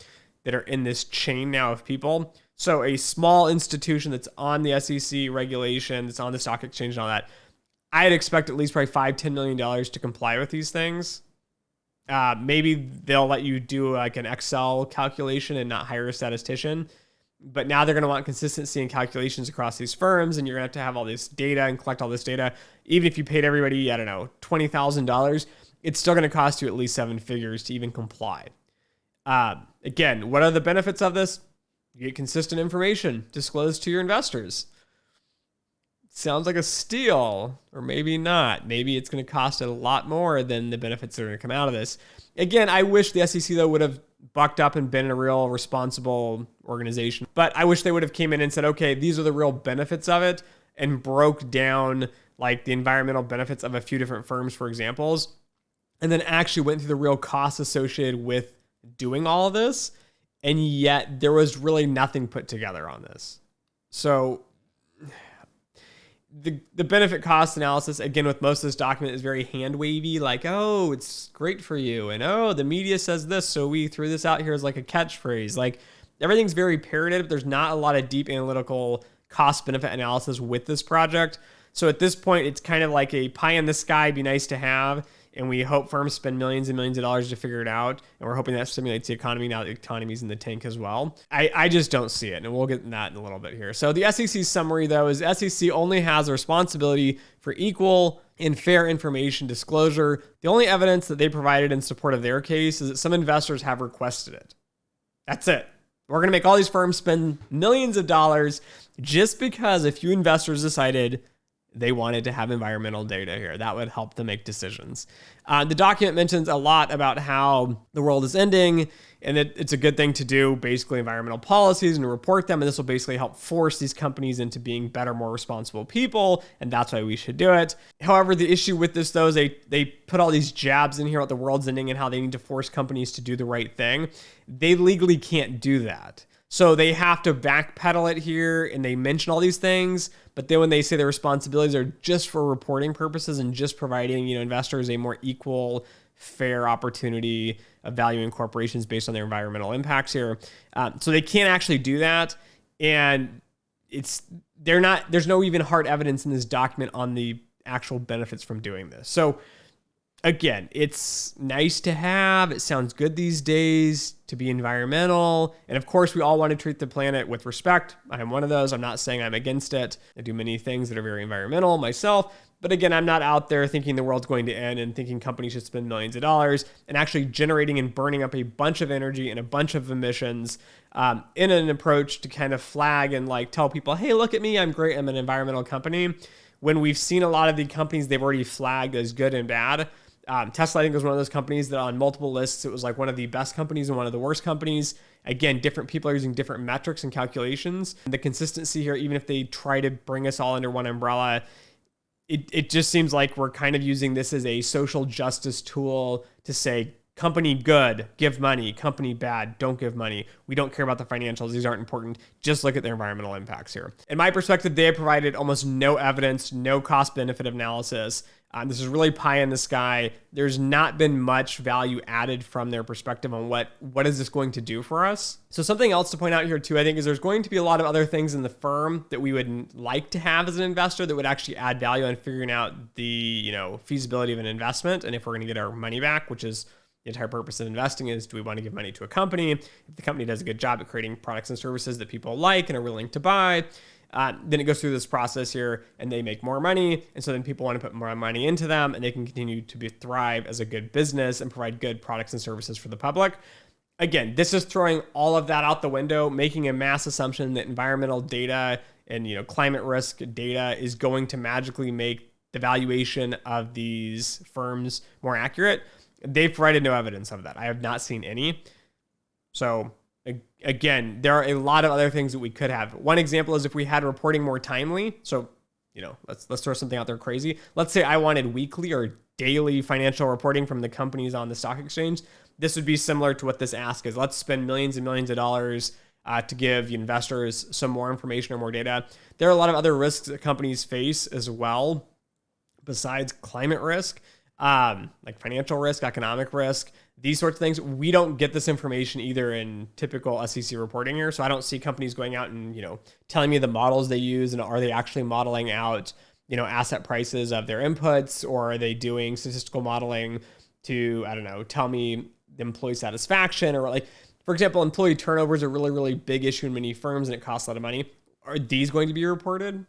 that are in this chain now of people. So a small institution that's on the SEC regulation, that's on the stock exchange and all that, I'd expect at least probably $5-10 million to comply with these things. Maybe they'll let you do like an Excel calculation and not hire a statistician. But now they're going to want consistency in calculations across these firms, and you're going to have all this data and collect all this data. Even if you paid everybody, $20,000, it's still going to cost you at least seven figures to even comply. Again, what are the benefits of this? You get consistent information disclosed to your investors. Sounds like a steal, or maybe not. Maybe it's going to cost a lot more than the benefits that are going to come out of this. Again, I wish the SEC, though, would have bucked up and been a real responsible organization. But I wish they would have came in and said, okay, these are the real benefits of it, and broke down like the environmental benefits of a few different firms, for examples, and then actually went through the real costs associated with doing all of this. And yet there was really nothing put together on this. So the benefit cost analysis, again, with most of this document, is very hand wavy, like, oh, it's great for you. And oh, the media says this, so we threw this out here as like a catchphrase. Like, everything's very parroted. There's not a lot of deep analytical cost benefit analysis with this project. So at this point, it's kind of like a pie in the sky, be nice to have. And we hope firms spend millions and millions of dollars to figure it out. And we're hoping that stimulates the economy now that the economy's in the tank as well. I just don't see it. And we'll get to that in a little bit here. So the SEC's summary, though, is SEC only has a responsibility for equal and fair information disclosure. The only evidence that they provided in support of their case is that some investors have requested it. That's it. We're going to make all these firms spend millions of dollars just because a few investors decided they wanted to have environmental data here. That would help them make decisions. The document mentions a lot about how the world is ending and that it's a good thing to do basically environmental policies and to report them. And this will basically help force these companies into being better, more responsible people. And that's why we should do it. However, the issue with this, though, is they put all these jabs in here about the world's ending and how they need to force companies to do the right thing. They legally can't do that. So they have to backpedal it here, and they mention all these things, but then when they say their responsibilities are just for reporting purposes and just providing, investors a more equal, fair opportunity of valuing corporations based on their environmental impacts here. So they can't actually do that, and there's no even hard evidence in this document on the actual benefits from doing this. So again, it's nice to have. It sounds good these days to be environmental. And of course, we all want to treat the planet with respect. I'm one of those. I'm not saying I'm against it. I do many things that are very environmental myself. But again, I'm not out there thinking the world's going to end and thinking companies should spend millions of dollars and actually generating and burning up a bunch of energy and a bunch of emissions in an approach to kind of flag and like tell people, hey, look at me. I'm great. I'm an environmental company. When we've seen a lot of the companies they've already flagged as good and bad. Tesla, I think, was one of those companies that on multiple lists, it was like one of the best companies and one of the worst companies. Again, different people are using different metrics and calculations. And the consistency here, even if they try to bring us all under one umbrella, it just seems like we're kind of using this as a social justice tool to say, company good, give money. Company bad, don't give money. We don't care about the financials. These aren't important. Just look at their environmental impacts here. In my perspective, they have provided almost no evidence, no cost-benefit analysis. This is really pie in the sky. There's not been much value added from their perspective on what is this going to do for us. So something else to point out here too, I think, is there's going to be a lot of other things in the firm that we would like to have as an investor that would actually add value on figuring out the feasibility of an investment and if we're going to get our money back, which is the entire purpose of investing is, do we want to give money to a company? If the company does a good job at creating products and services that people like and are willing to buy, Then it goes through this process here and they make more money. And so then people want to put more money into them and they can continue to thrive as a good business and provide good products and services for the public. Again, this is throwing all of that out the window, making a mass assumption that environmental data and climate risk data is going to magically make the valuation of these firms more accurate. They've provided no evidence of that. I have not seen any. So again, there are a lot of other things that we could have. One example is if we had reporting more timely. So, let's throw something out there crazy. Let's say I wanted weekly or daily financial reporting from the companies on the stock exchange. This would be similar to what this ask is. Let's spend millions and millions of dollars to give investors some more information or more data. There are a lot of other risks that companies face as well, besides climate risk, like financial risk, economic risk, these sorts of things. We don't get this information either in typical SEC reporting here. So I don't see companies going out and, telling me the models they use and are they actually modeling out, asset prices of their inputs, or are they doing statistical modeling to, tell me the employee satisfaction, or like, for example, employee turnover is a really, really big issue in many firms and it costs a lot of money. Are these going to be reported?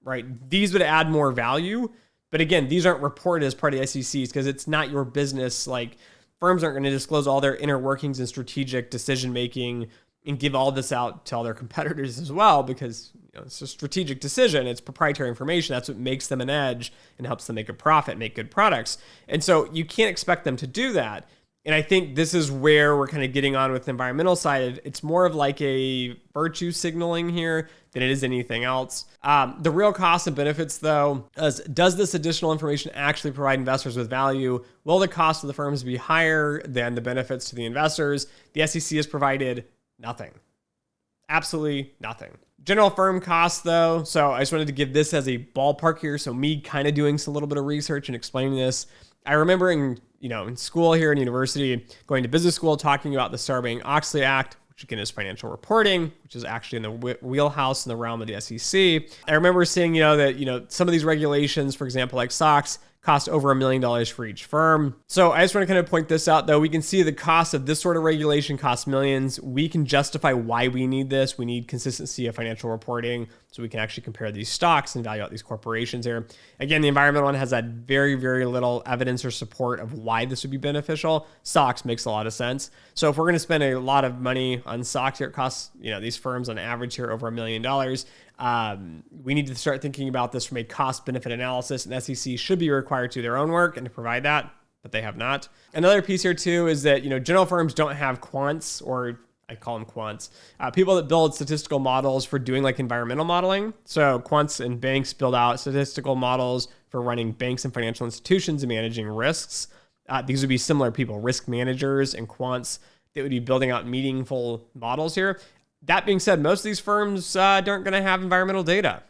Right? These would add more value. But again, these aren't reported as part of the SECs because it's not your business. Like, firms aren't going to disclose all their inner workings and strategic decision-making and give all this out to all their competitors as well, because it's a strategic decision. It's proprietary information. That's what makes them an edge and helps them make a profit, make good products. And so you can't expect them to do that. And I think this is where we're kind of getting on with the environmental side. It's more of like a virtue signaling here than it is anything else. The real costs and benefits, though, does this additional information actually provide investors with value? Will the cost of the firms be higher than the benefits to the investors? The SEC has provided nothing. Absolutely nothing. General firm costs, though. So I just wanted to give this as a ballpark here. So me kind of doing a little bit of research and explaining this. I remember in school here in university, going to business school, talking about the Sarbanes-Oxley Act, which again is financial reporting, which is actually in the wheelhouse in the realm of the SEC. I remember seeing, that, some of these regulations, for example, like SOX, cost over $1 million for each firm. So I just want to kind of point this out, though. We can see the cost of this sort of regulation costs millions. We can justify why we need this. We need consistency of financial reporting so we can actually compare these stocks and value out these corporations here. Again, the environmental one has had very, very little evidence or support of why this would be beneficial. SOX makes a lot of sense. So if we're going to spend a lot of money on SOX here, it costs, these firms on average here over $1 million. We need to start thinking about this from a cost benefit analysis, and SEC should be required to do their own work and to provide that, but they have not. Another piece here too is that, general firms don't have quants, or I call them quants, people that build statistical models for doing like environmental modeling. So quants and banks build out statistical models for running banks and financial institutions and managing risks. These would be similar people, risk managers and quants that would be building out meaningful models here. That being said, most of these firms aren't going to have environmental data.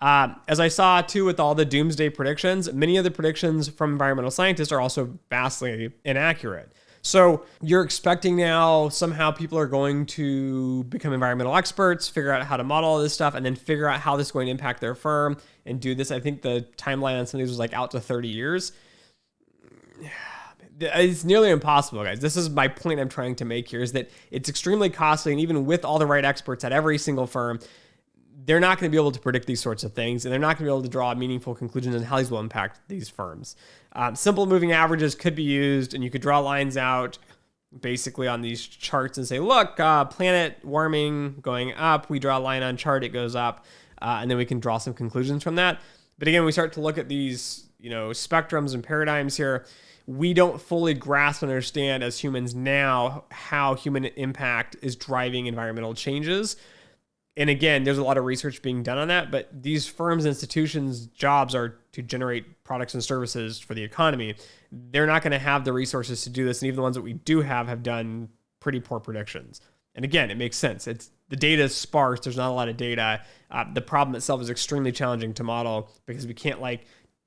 As I saw too with all the doomsday predictions, many of the predictions from environmental scientists are also vastly inaccurate. So you're expecting now somehow people are going to become environmental experts, figure out how to model all this stuff, and then figure out how this is going to impact their firm and do this. I think the timeline on some of these was like out to 30 years. It's nearly impossible, guys. This is my point I'm trying to make here, is that it's extremely costly, and even with all the right experts at every single firm, they're not going to be able to predict these sorts of things, and they're not going to be able to draw meaningful conclusions on how these will impact these firms. Simple moving averages could be used, and you could draw lines out basically on these charts and say, look, planet warming going up. We draw a line on chart, it goes up, and then we can draw some conclusions from that. But again, we start to look at these, spectrums and paradigms here. We don't fully grasp and understand as humans now how human impact is driving environmental changes. And again, there's a lot of research being done on that, but these firms, institutions, jobs are to generate products and services for the economy. They're not going to have the resources to do this. And even the ones that we do have done pretty poor predictions. And again, it makes sense. The data is sparse. There's not a lot of data. The problem itself is extremely challenging to model because we can't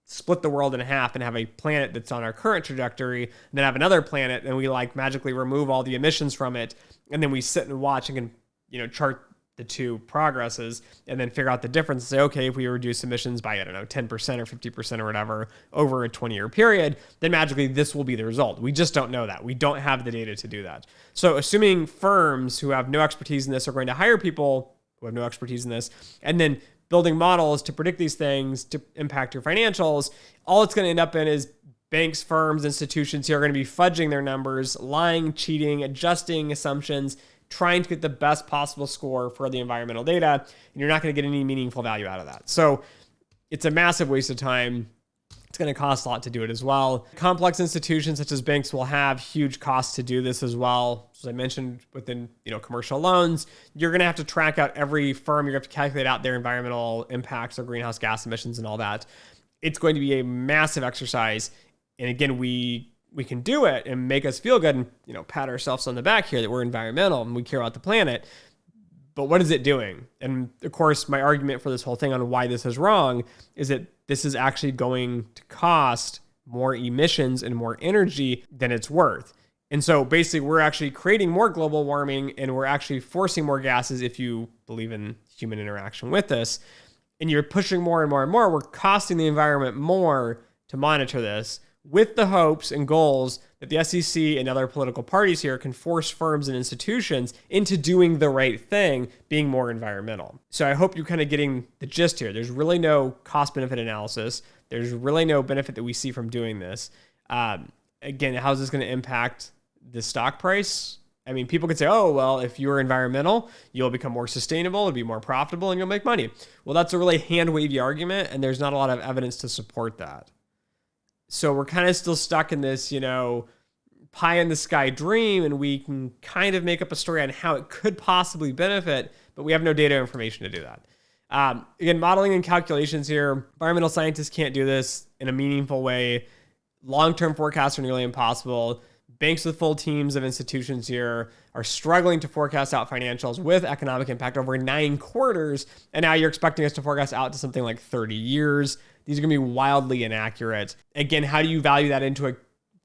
split the world in half and have a planet that's on our current trajectory and then have another planet and we magically remove all the emissions from it. And then we sit and watch and can, chart the two progresses and then figure out the difference and say, okay, if we reduce emissions by, 10% or 50% or whatever over a 20-year period, then magically this will be the result. We just don't know that. We don't have the data to do that. So assuming firms who have no expertise in this are going to hire people who have no expertise in this, and then building models to predict these things to impact your financials, all it's going to end up in is banks, firms, institutions here are going to be fudging their numbers, lying, cheating, adjusting assumptions, trying to get the best possible score for the environmental data, and you're not going to get any meaningful value out of that. So it's a massive waste of time. It's going to cost a lot to do it as well. Complex institutions such as banks will have huge costs to do this as well. As I mentioned within commercial loans, you're going to have to track out every firm. You're going to have to calculate out their environmental impacts or greenhouse gas emissions and all that. It's going to be a massive exercise. And again, we can do it and make us feel good and pat ourselves on the back here that we're environmental and we care about the planet. But what is it doing? And of course, my argument for this whole thing on why this is wrong is that this is actually going to cost more emissions and more energy than it's worth. And so basically, we're actually creating more global warming and we're actually forcing more gases if you believe in human interaction with this. And you're pushing more and more and more. We're costing the environment more to monitor this with the hopes and goals that the SEC and other political parties here can force firms and institutions into doing the right thing, being more environmental. So I hope you're kind of getting the gist here. There's really no cost-benefit analysis. There's really no benefit that we see from doing this. Again, how is this going to impact the stock price? I mean, people could say, oh, well, if you're environmental, you'll become more sustainable, it'll be more profitable, and you'll make money. Well, that's a really hand-wavy argument, and there's not a lot of evidence to support that. So we're kind of still stuck in this, pie in the sky dream, and we can kind of make up a story on how it could possibly benefit, but we have no data or information to do that. Again, modeling and calculations here, environmental scientists can't do this in a meaningful way. Long-term forecasts are nearly impossible. Banks with full teams of institutions here are struggling to forecast out financials with economic impact over 9 quarters, and now you're expecting us to forecast out to something like 30 years. These are going to be wildly inaccurate. Again, how do you value that into a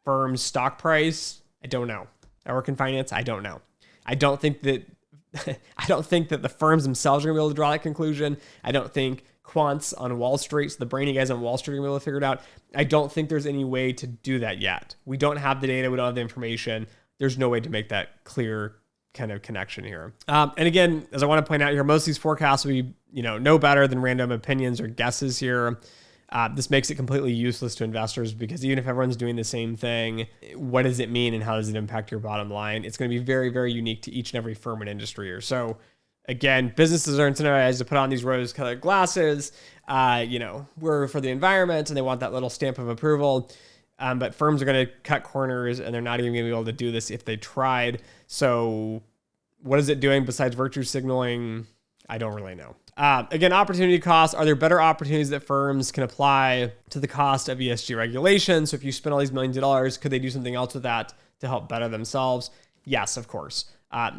firm's stock price? I don't know. I work in finance. I don't know. I don't think that the firms themselves are going to be able to draw that conclusion. I don't think quants on Wall Street, so the brainy guys on Wall Street, are going to be able to figure it out. I don't think there's any way to do that yet. We don't have the data. We don't have the information. There's no way to make that clear kind of connection here. And again, as I want to point out here, most of these forecasts will be, no better than random opinions or guesses here. This makes it completely useless to investors because even if everyone's doing the same thing, what does it mean and how does it impact your bottom line? It's going to be very, very unique to each and every firm and industry here. So again, businesses are incentivized to put on these rose-colored glasses. We're for the environment and they want that little stamp of approval. But firms are going to cut corners and they're not even going to be able to do this if they tried. So what is it doing besides virtue signaling? I don't really know. Again, opportunity costs. Are there better opportunities that firms can apply to the cost of ESG regulation? So if you spend all these millions of dollars, could they do something else with that to help better themselves? Yes, of course.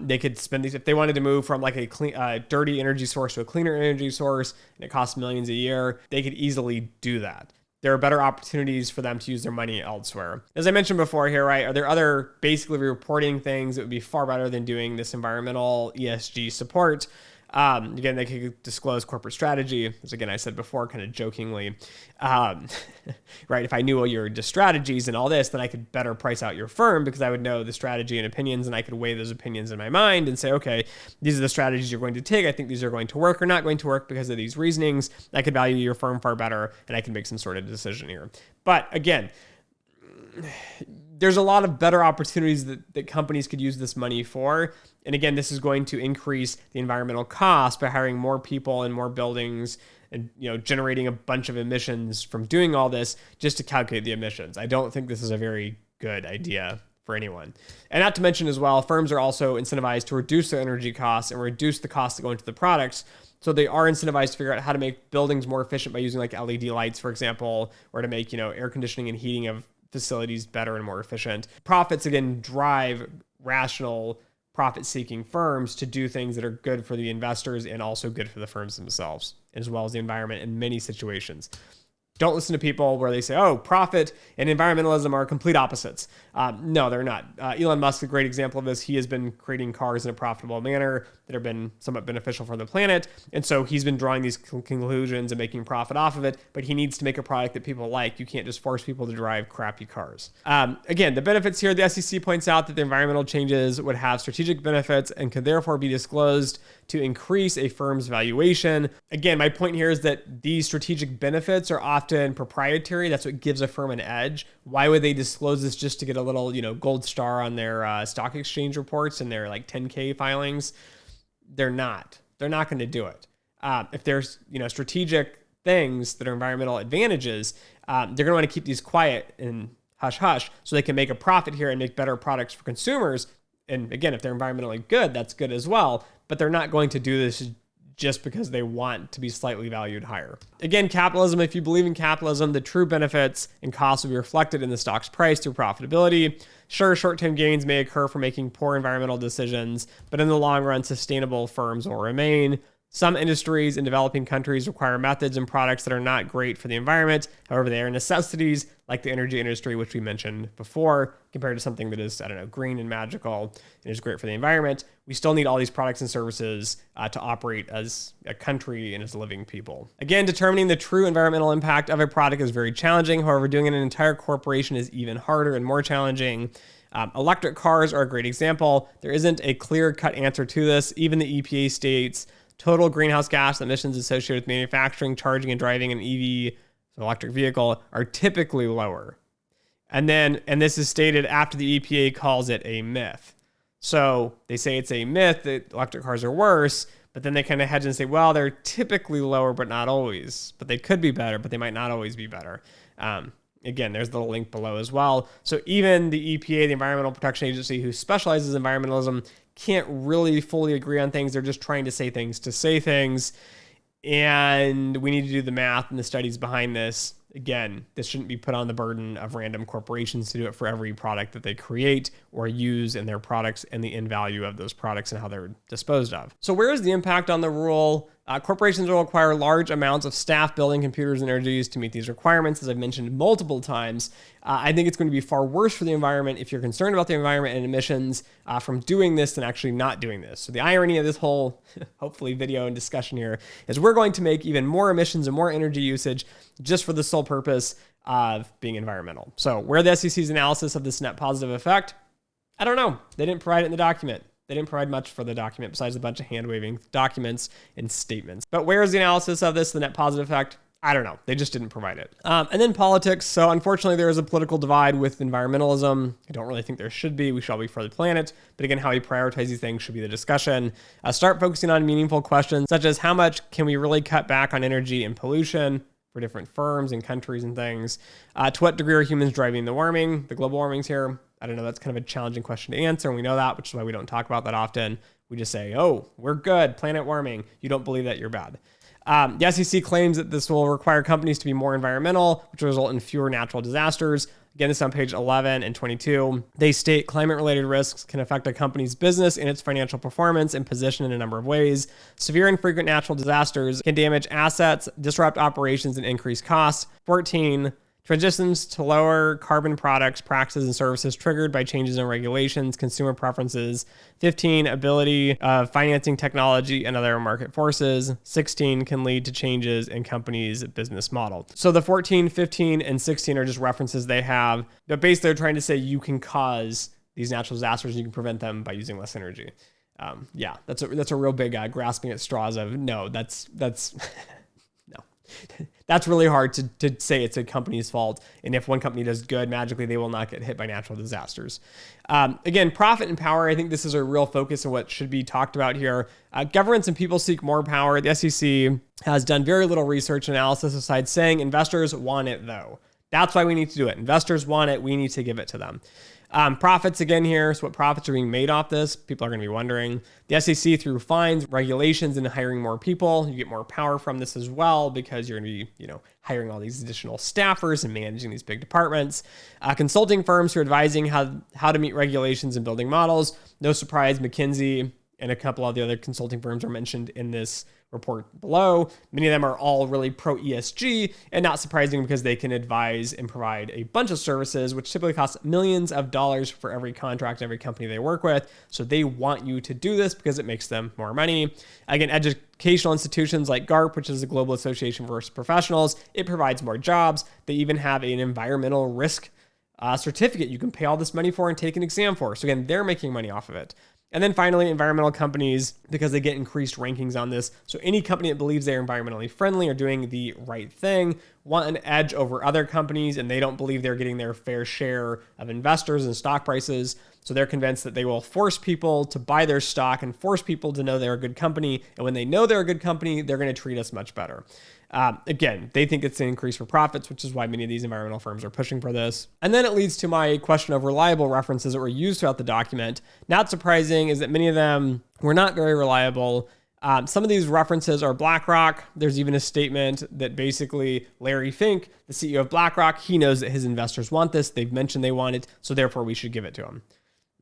They could spend these if they wanted to move from like a clean, dirty energy source to a cleaner energy source, and it costs millions a year. They could easily do that. There are better opportunities for them to use their money elsewhere. As I mentioned before here, right? Are there other basically reporting things that would be far better than doing this environmental ESG support? Again, they could disclose corporate strategy, as again I said before, kind of jokingly, right? If I knew all your strategies and all this, then I could better price out your firm because I would know the strategy and opinions, and I could weigh those opinions in my mind and say, okay, these are the strategies you're going to take. I think these are going to work or not going to work because of these reasonings. I could value your firm far better, and I can make some sort of decision here. But again, there's a lot of better opportunities that companies could use this money for. And again, this is going to increase the environmental cost by hiring more people and more buildings and generating a bunch of emissions from doing all this just to calculate the emissions. I don't think this is a very good idea for anyone. And not to mention as well, firms are also incentivized to reduce their energy costs and reduce the costs that go into the products. So they are incentivized to figure out how to make buildings more efficient by using like LED lights, for example, or to make, air conditioning and heating of facilities better and more efficient. Profits, again, drive rational, profit-seeking firms to do things that are good for the investors and also good for the firms themselves, as well as the environment in many situations. Don't listen to people where they say, oh, profit and environmentalism are complete opposites. No, they're not. Elon Musk is a great example of this. He has been creating cars in a profitable manner that have been somewhat beneficial for the planet. And so he's been drawing these conclusions and making profit off of it, but he needs to make a product that people like. You can't just force people to drive crappy cars. Again, the benefits here, the SEC points out that the environmental changes would have strategic benefits and could therefore be disclosed to increase a firm's valuation. Again, my point here is that these strategic benefits are often proprietary. That's what gives a firm an edge. Why would they disclose this just to get a little, gold star on their stock exchange reports and their like 10K filings? They're not. They're not going to do it. If there's, strategic things that are environmental advantages, they're going to want to keep these quiet and hush hush so they can make a profit here and make better products for consumers. And again, if they're environmentally good, that's good as well. But they're not going to do this just because they want to be slightly valued higher. Again, capitalism, if you believe in capitalism, the true benefits and costs will be reflected in the stock's price through profitability. Sure, short-term gains may occur for making poor environmental decisions, but in the long run, sustainable firms will remain. Some industries in developing countries require methods and products that are not great for the environment. However, they are necessities, like the energy industry, which we mentioned before, compared to something that is, green and magical and is great for the environment. We still need all these products and services to operate as a country and as living people. Again, determining the true environmental impact of a product is very challenging. However, doing it in an entire corporation is even harder and more challenging. Electric cars are a great example. There isn't a clear-cut answer to this. Even the EPA states total greenhouse gas emissions associated with manufacturing, charging, and driving an EV, so electric vehicle, are typically lower. And this is stated after the EPA calls it a myth. So they say it's a myth that electric cars are worse, but then they kind of hedge and say, well, they're typically lower, but not always. But they could be better, but they might not always be better. Again, there's the link below as well. So even the EPA, the Environmental Protection Agency, who specializes in environmentalism, can't really fully agree on things. They're just trying to say things to say things. And we need to do the math and the studies behind this. Again, this shouldn't be put on the burden of random corporations to do it for every product that they create or use in their products and the end value of those products and how they're disposed of. So where is the impact on the rule? Corporations will require large amounts of staff building computers and energies to meet these requirements, as I've mentioned multiple times. I think it's going to be far worse for the environment if you're concerned about the environment and emissions from doing this than actually not doing this. So the irony of this whole, hopefully, video and discussion here is we're going to make even more emissions and more energy usage just for the sole purpose of being environmental. So where the SEC's analysis of this net positive effect? I don't know. They didn't provide it in the document. They didn't provide much for the document besides a bunch of hand-waving documents and statements. But where is the analysis of this, the net positive effect? I don't know. They just didn't provide it. And then politics. So unfortunately, there is a political divide with environmentalism. I don't really think there should be. We should all be for the planet. But again, how we prioritize these things should be the discussion. Start focusing on meaningful questions, such as how much can we really cut back on energy and pollution for different firms and countries and things? To what degree are humans driving the warming, the global warmings here? I don't know. That's kind of a challenging question to answer. And we know that, which is why we don't talk about that often. We just say, oh, we're good, planet warming. You don't believe that, you're bad. The SEC claims that this will require companies to be more environmental, which will result in fewer natural disasters. Again, this is on page 11 and 22. They state climate-related risks can affect a company's business and its financial performance and position in a number of ways. Severe and frequent natural disasters can damage assets, disrupt operations, and increase costs. 14, transitions to lower carbon products, practices, and services triggered by changes in regulations, consumer preferences. 15, ability of financing technology and other market forces. 16, can lead to changes in companies' business model. So the 14, 15, and 16 are just references they have. But basically, they're trying to say you can cause these natural disasters and you can prevent them by using less energy. Yeah, that's a real big grasping at straws of no, that's no. That's really hard to say it's a company's fault. And if one company does good, magically they will not get hit by natural disasters. Again, profit and power, I think this is a real focus of what should be talked about here. Governments and people seek more power. The SEC has done very little research analysis aside saying investors want it though. That's why we need to do it. Investors want it. We need to give it to them. Profits again here. So what profits are being made off this? People are going to be wondering. The SEC through fines, regulations, and hiring more people. You get more power from this as well because you're going to be, hiring all these additional staffers and managing these big departments. Consulting firms who are advising how to meet regulations and building models. No surprise, McKinsey and a couple of the other consulting firms are mentioned in this report below. Many of them are all really pro ESG, and not surprising because they can advise and provide a bunch of services, which typically cost millions of dollars for every contract, every company they work with. So they want you to do this because it makes them more money. Again, educational institutions like GARP, which is the Global Association for Professionals, it provides more jobs. They even have an environmental risk certificate you can pay all this money for and take an exam for. So again, they're making money off of it. And then finally, environmental companies, because they get increased rankings on this. So any company that believes they're environmentally friendly or doing the right thing want an edge over other companies, and they don't believe they're getting their fair share of investors and stock prices. So they're convinced that they will force people to buy their stock and force people to know they're a good company. And when they know they're a good company, they're going to treat us much better. Again, they think it's an increase for profits, which is why many of these environmental firms are pushing for this. And then it leads to my question of reliable references that were used throughout the document. Not surprising is that many of them were not very reliable. Some of these references are BlackRock. There's even a statement that basically Larry Fink, the CEO of BlackRock, he knows that his investors want this. They've mentioned they want it, so therefore we should give it to them.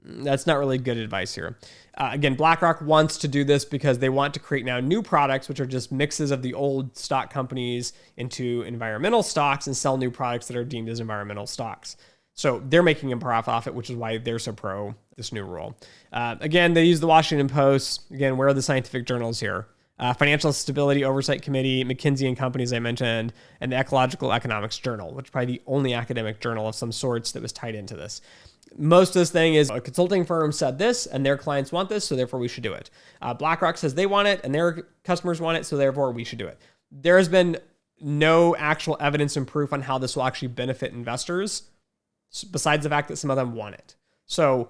That's not really good advice here. Again, BlackRock wants to do this because they want to create now new products, which are just mixes of the old stock companies into environmental stocks and sell new products that are deemed as environmental stocks. So they're making a profit off it, which is why they're so pro this new rule. Again, they use the Washington Post. Again, where are the scientific journals here? Financial Stability Oversight Committee, McKinsey and Company, as I mentioned, and the Ecological Economics Journal, which is probably the only academic journal of some sorts that was tied into this. Most of this thing is a consulting firm said this and their clients want this, so therefore we should do it. BlackRock says they want it and their customers want it, so therefore we should do it. There has been no actual evidence and proof on how this will actually benefit investors, besides the fact that some of them want it. So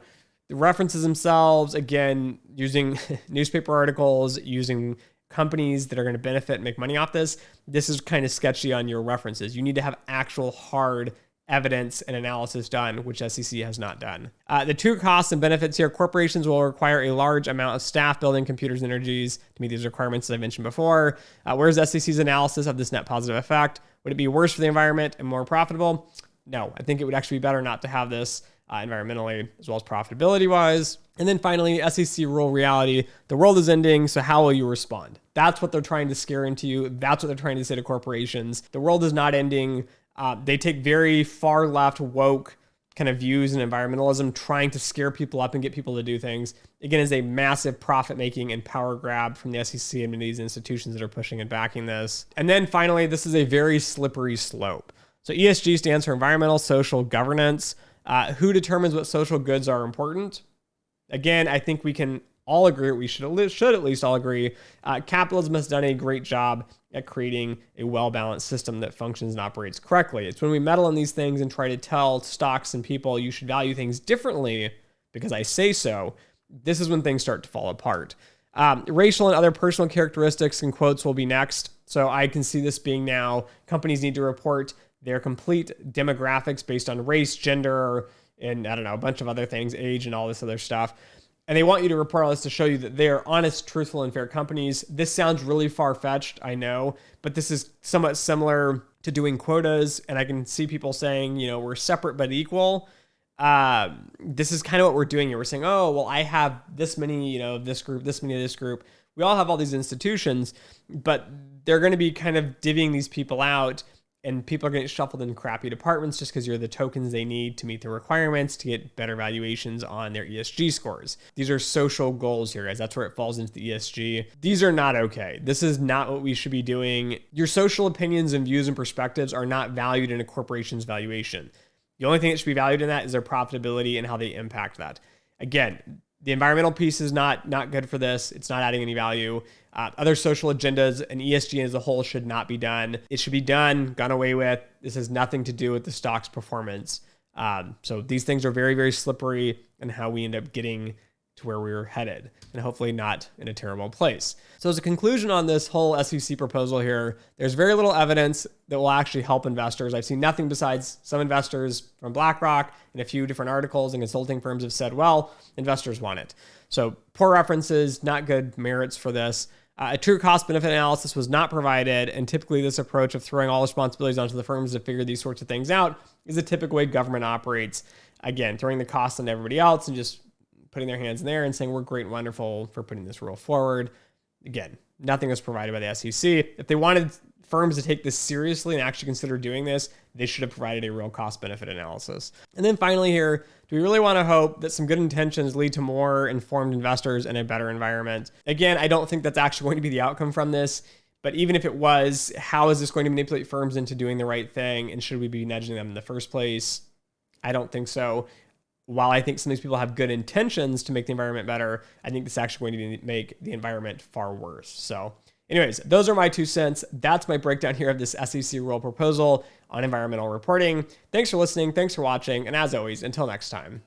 the references themselves, again, using newspaper articles, using companies that are going to benefit and make money off this is kind of sketchy on your references. You need to have actual hard evidence and analysis done, which SEC has not done. The true costs and benefits here: corporations will require a large amount of staff building computers and energies to meet these requirements, as I mentioned before. Where's SEC's analysis of this net positive effect? Would it be worse for the environment and more profitable? No, I think it would actually be better not to have this environmentally as well as profitability wise. And then finally, SEC rule reality: the world is ending, so how will you respond? That's what they're trying to scare into you. That's what they're trying to say to corporations. The world is not ending. They take very far left woke kind of views in environmentalism, trying to scare people up and get people to do things. Again, is a massive profit making and power grab from the SEC and these institutions that are pushing and backing this. And then finally, this is a very slippery slope. So ESG stands for environmental, social, governance. Who determines what social goods are important? Again, I think we can all agree, we should at least all agree, capitalism has done a great job at creating a well-balanced system that functions and operates correctly. It's when we meddle in these things and try to tell stocks and people you should value things differently because I say so, this is when things start to fall apart. Racial and other personal characteristics and quotes will be next. So I can see this being now, companies need to report their complete demographics based on race, gender, and I don't know, a bunch of other things, age and all this other stuff. And they want you to report all this to show you that they are honest, truthful, and fair companies. This sounds really far-fetched, I know, but this is somewhat similar to doing quotas. And I can see people saying, we're separate but equal. This is kind of what we're doing here. We're saying, oh, well, I have this many, this group, this many of this group. We all have all these institutions, but they're going to be kind of divvying these people out. And people are going to get shuffled in crappy departments just because you're the tokens they need to meet the requirements to get better valuations on their ESG scores. These are social goals here, guys. That's where it falls into the ESG. These are not okay. This is not what we should be doing. Your social opinions and views and perspectives are not valued in a corporation's valuation. The only thing that should be valued in that is their profitability and how they impact that. Again, the environmental piece is not good for this. It's not adding any value. Other social agendas and ESG as a whole should not be done. It should be done, gone away with. This has nothing to do with the stock's performance. So these things are very, very slippery in how we end up getting to where we're headed, and hopefully not in a terrible place. So as a conclusion on this whole SEC proposal here, there's very little evidence that will actually help investors. I've seen nothing besides some investors from BlackRock and a few different articles and consulting firms have said, well, investors want it. So poor references, not good merits for this. A true cost-benefit analysis was not provided, and typically this approach of throwing all responsibilities onto the firms to figure these sorts of things out is a typical way government operates. Again, throwing the cost on everybody else and just putting their hands in there and saying, we're great and wonderful for putting this rule forward. Again, nothing was provided by the SEC. If they wanted firms to take this seriously and actually consider doing this, they should have provided a real cost benefit analysis. And then finally here, do we really want to hope that some good intentions lead to more informed investors and a better environment? Again, I don't think that's actually going to be the outcome from this. But even if it was, how is this going to manipulate firms into doing the right thing? And should we be nudging them in the first place? I don't think so. While I think some of these people have good intentions to make the environment better, I think this is actually going to make the environment far worse. So anyways, those are my 2 cents. That's my breakdown here of this SEC rule proposal on environmental reporting. Thanks for listening. Thanks for watching. And as always, until next time.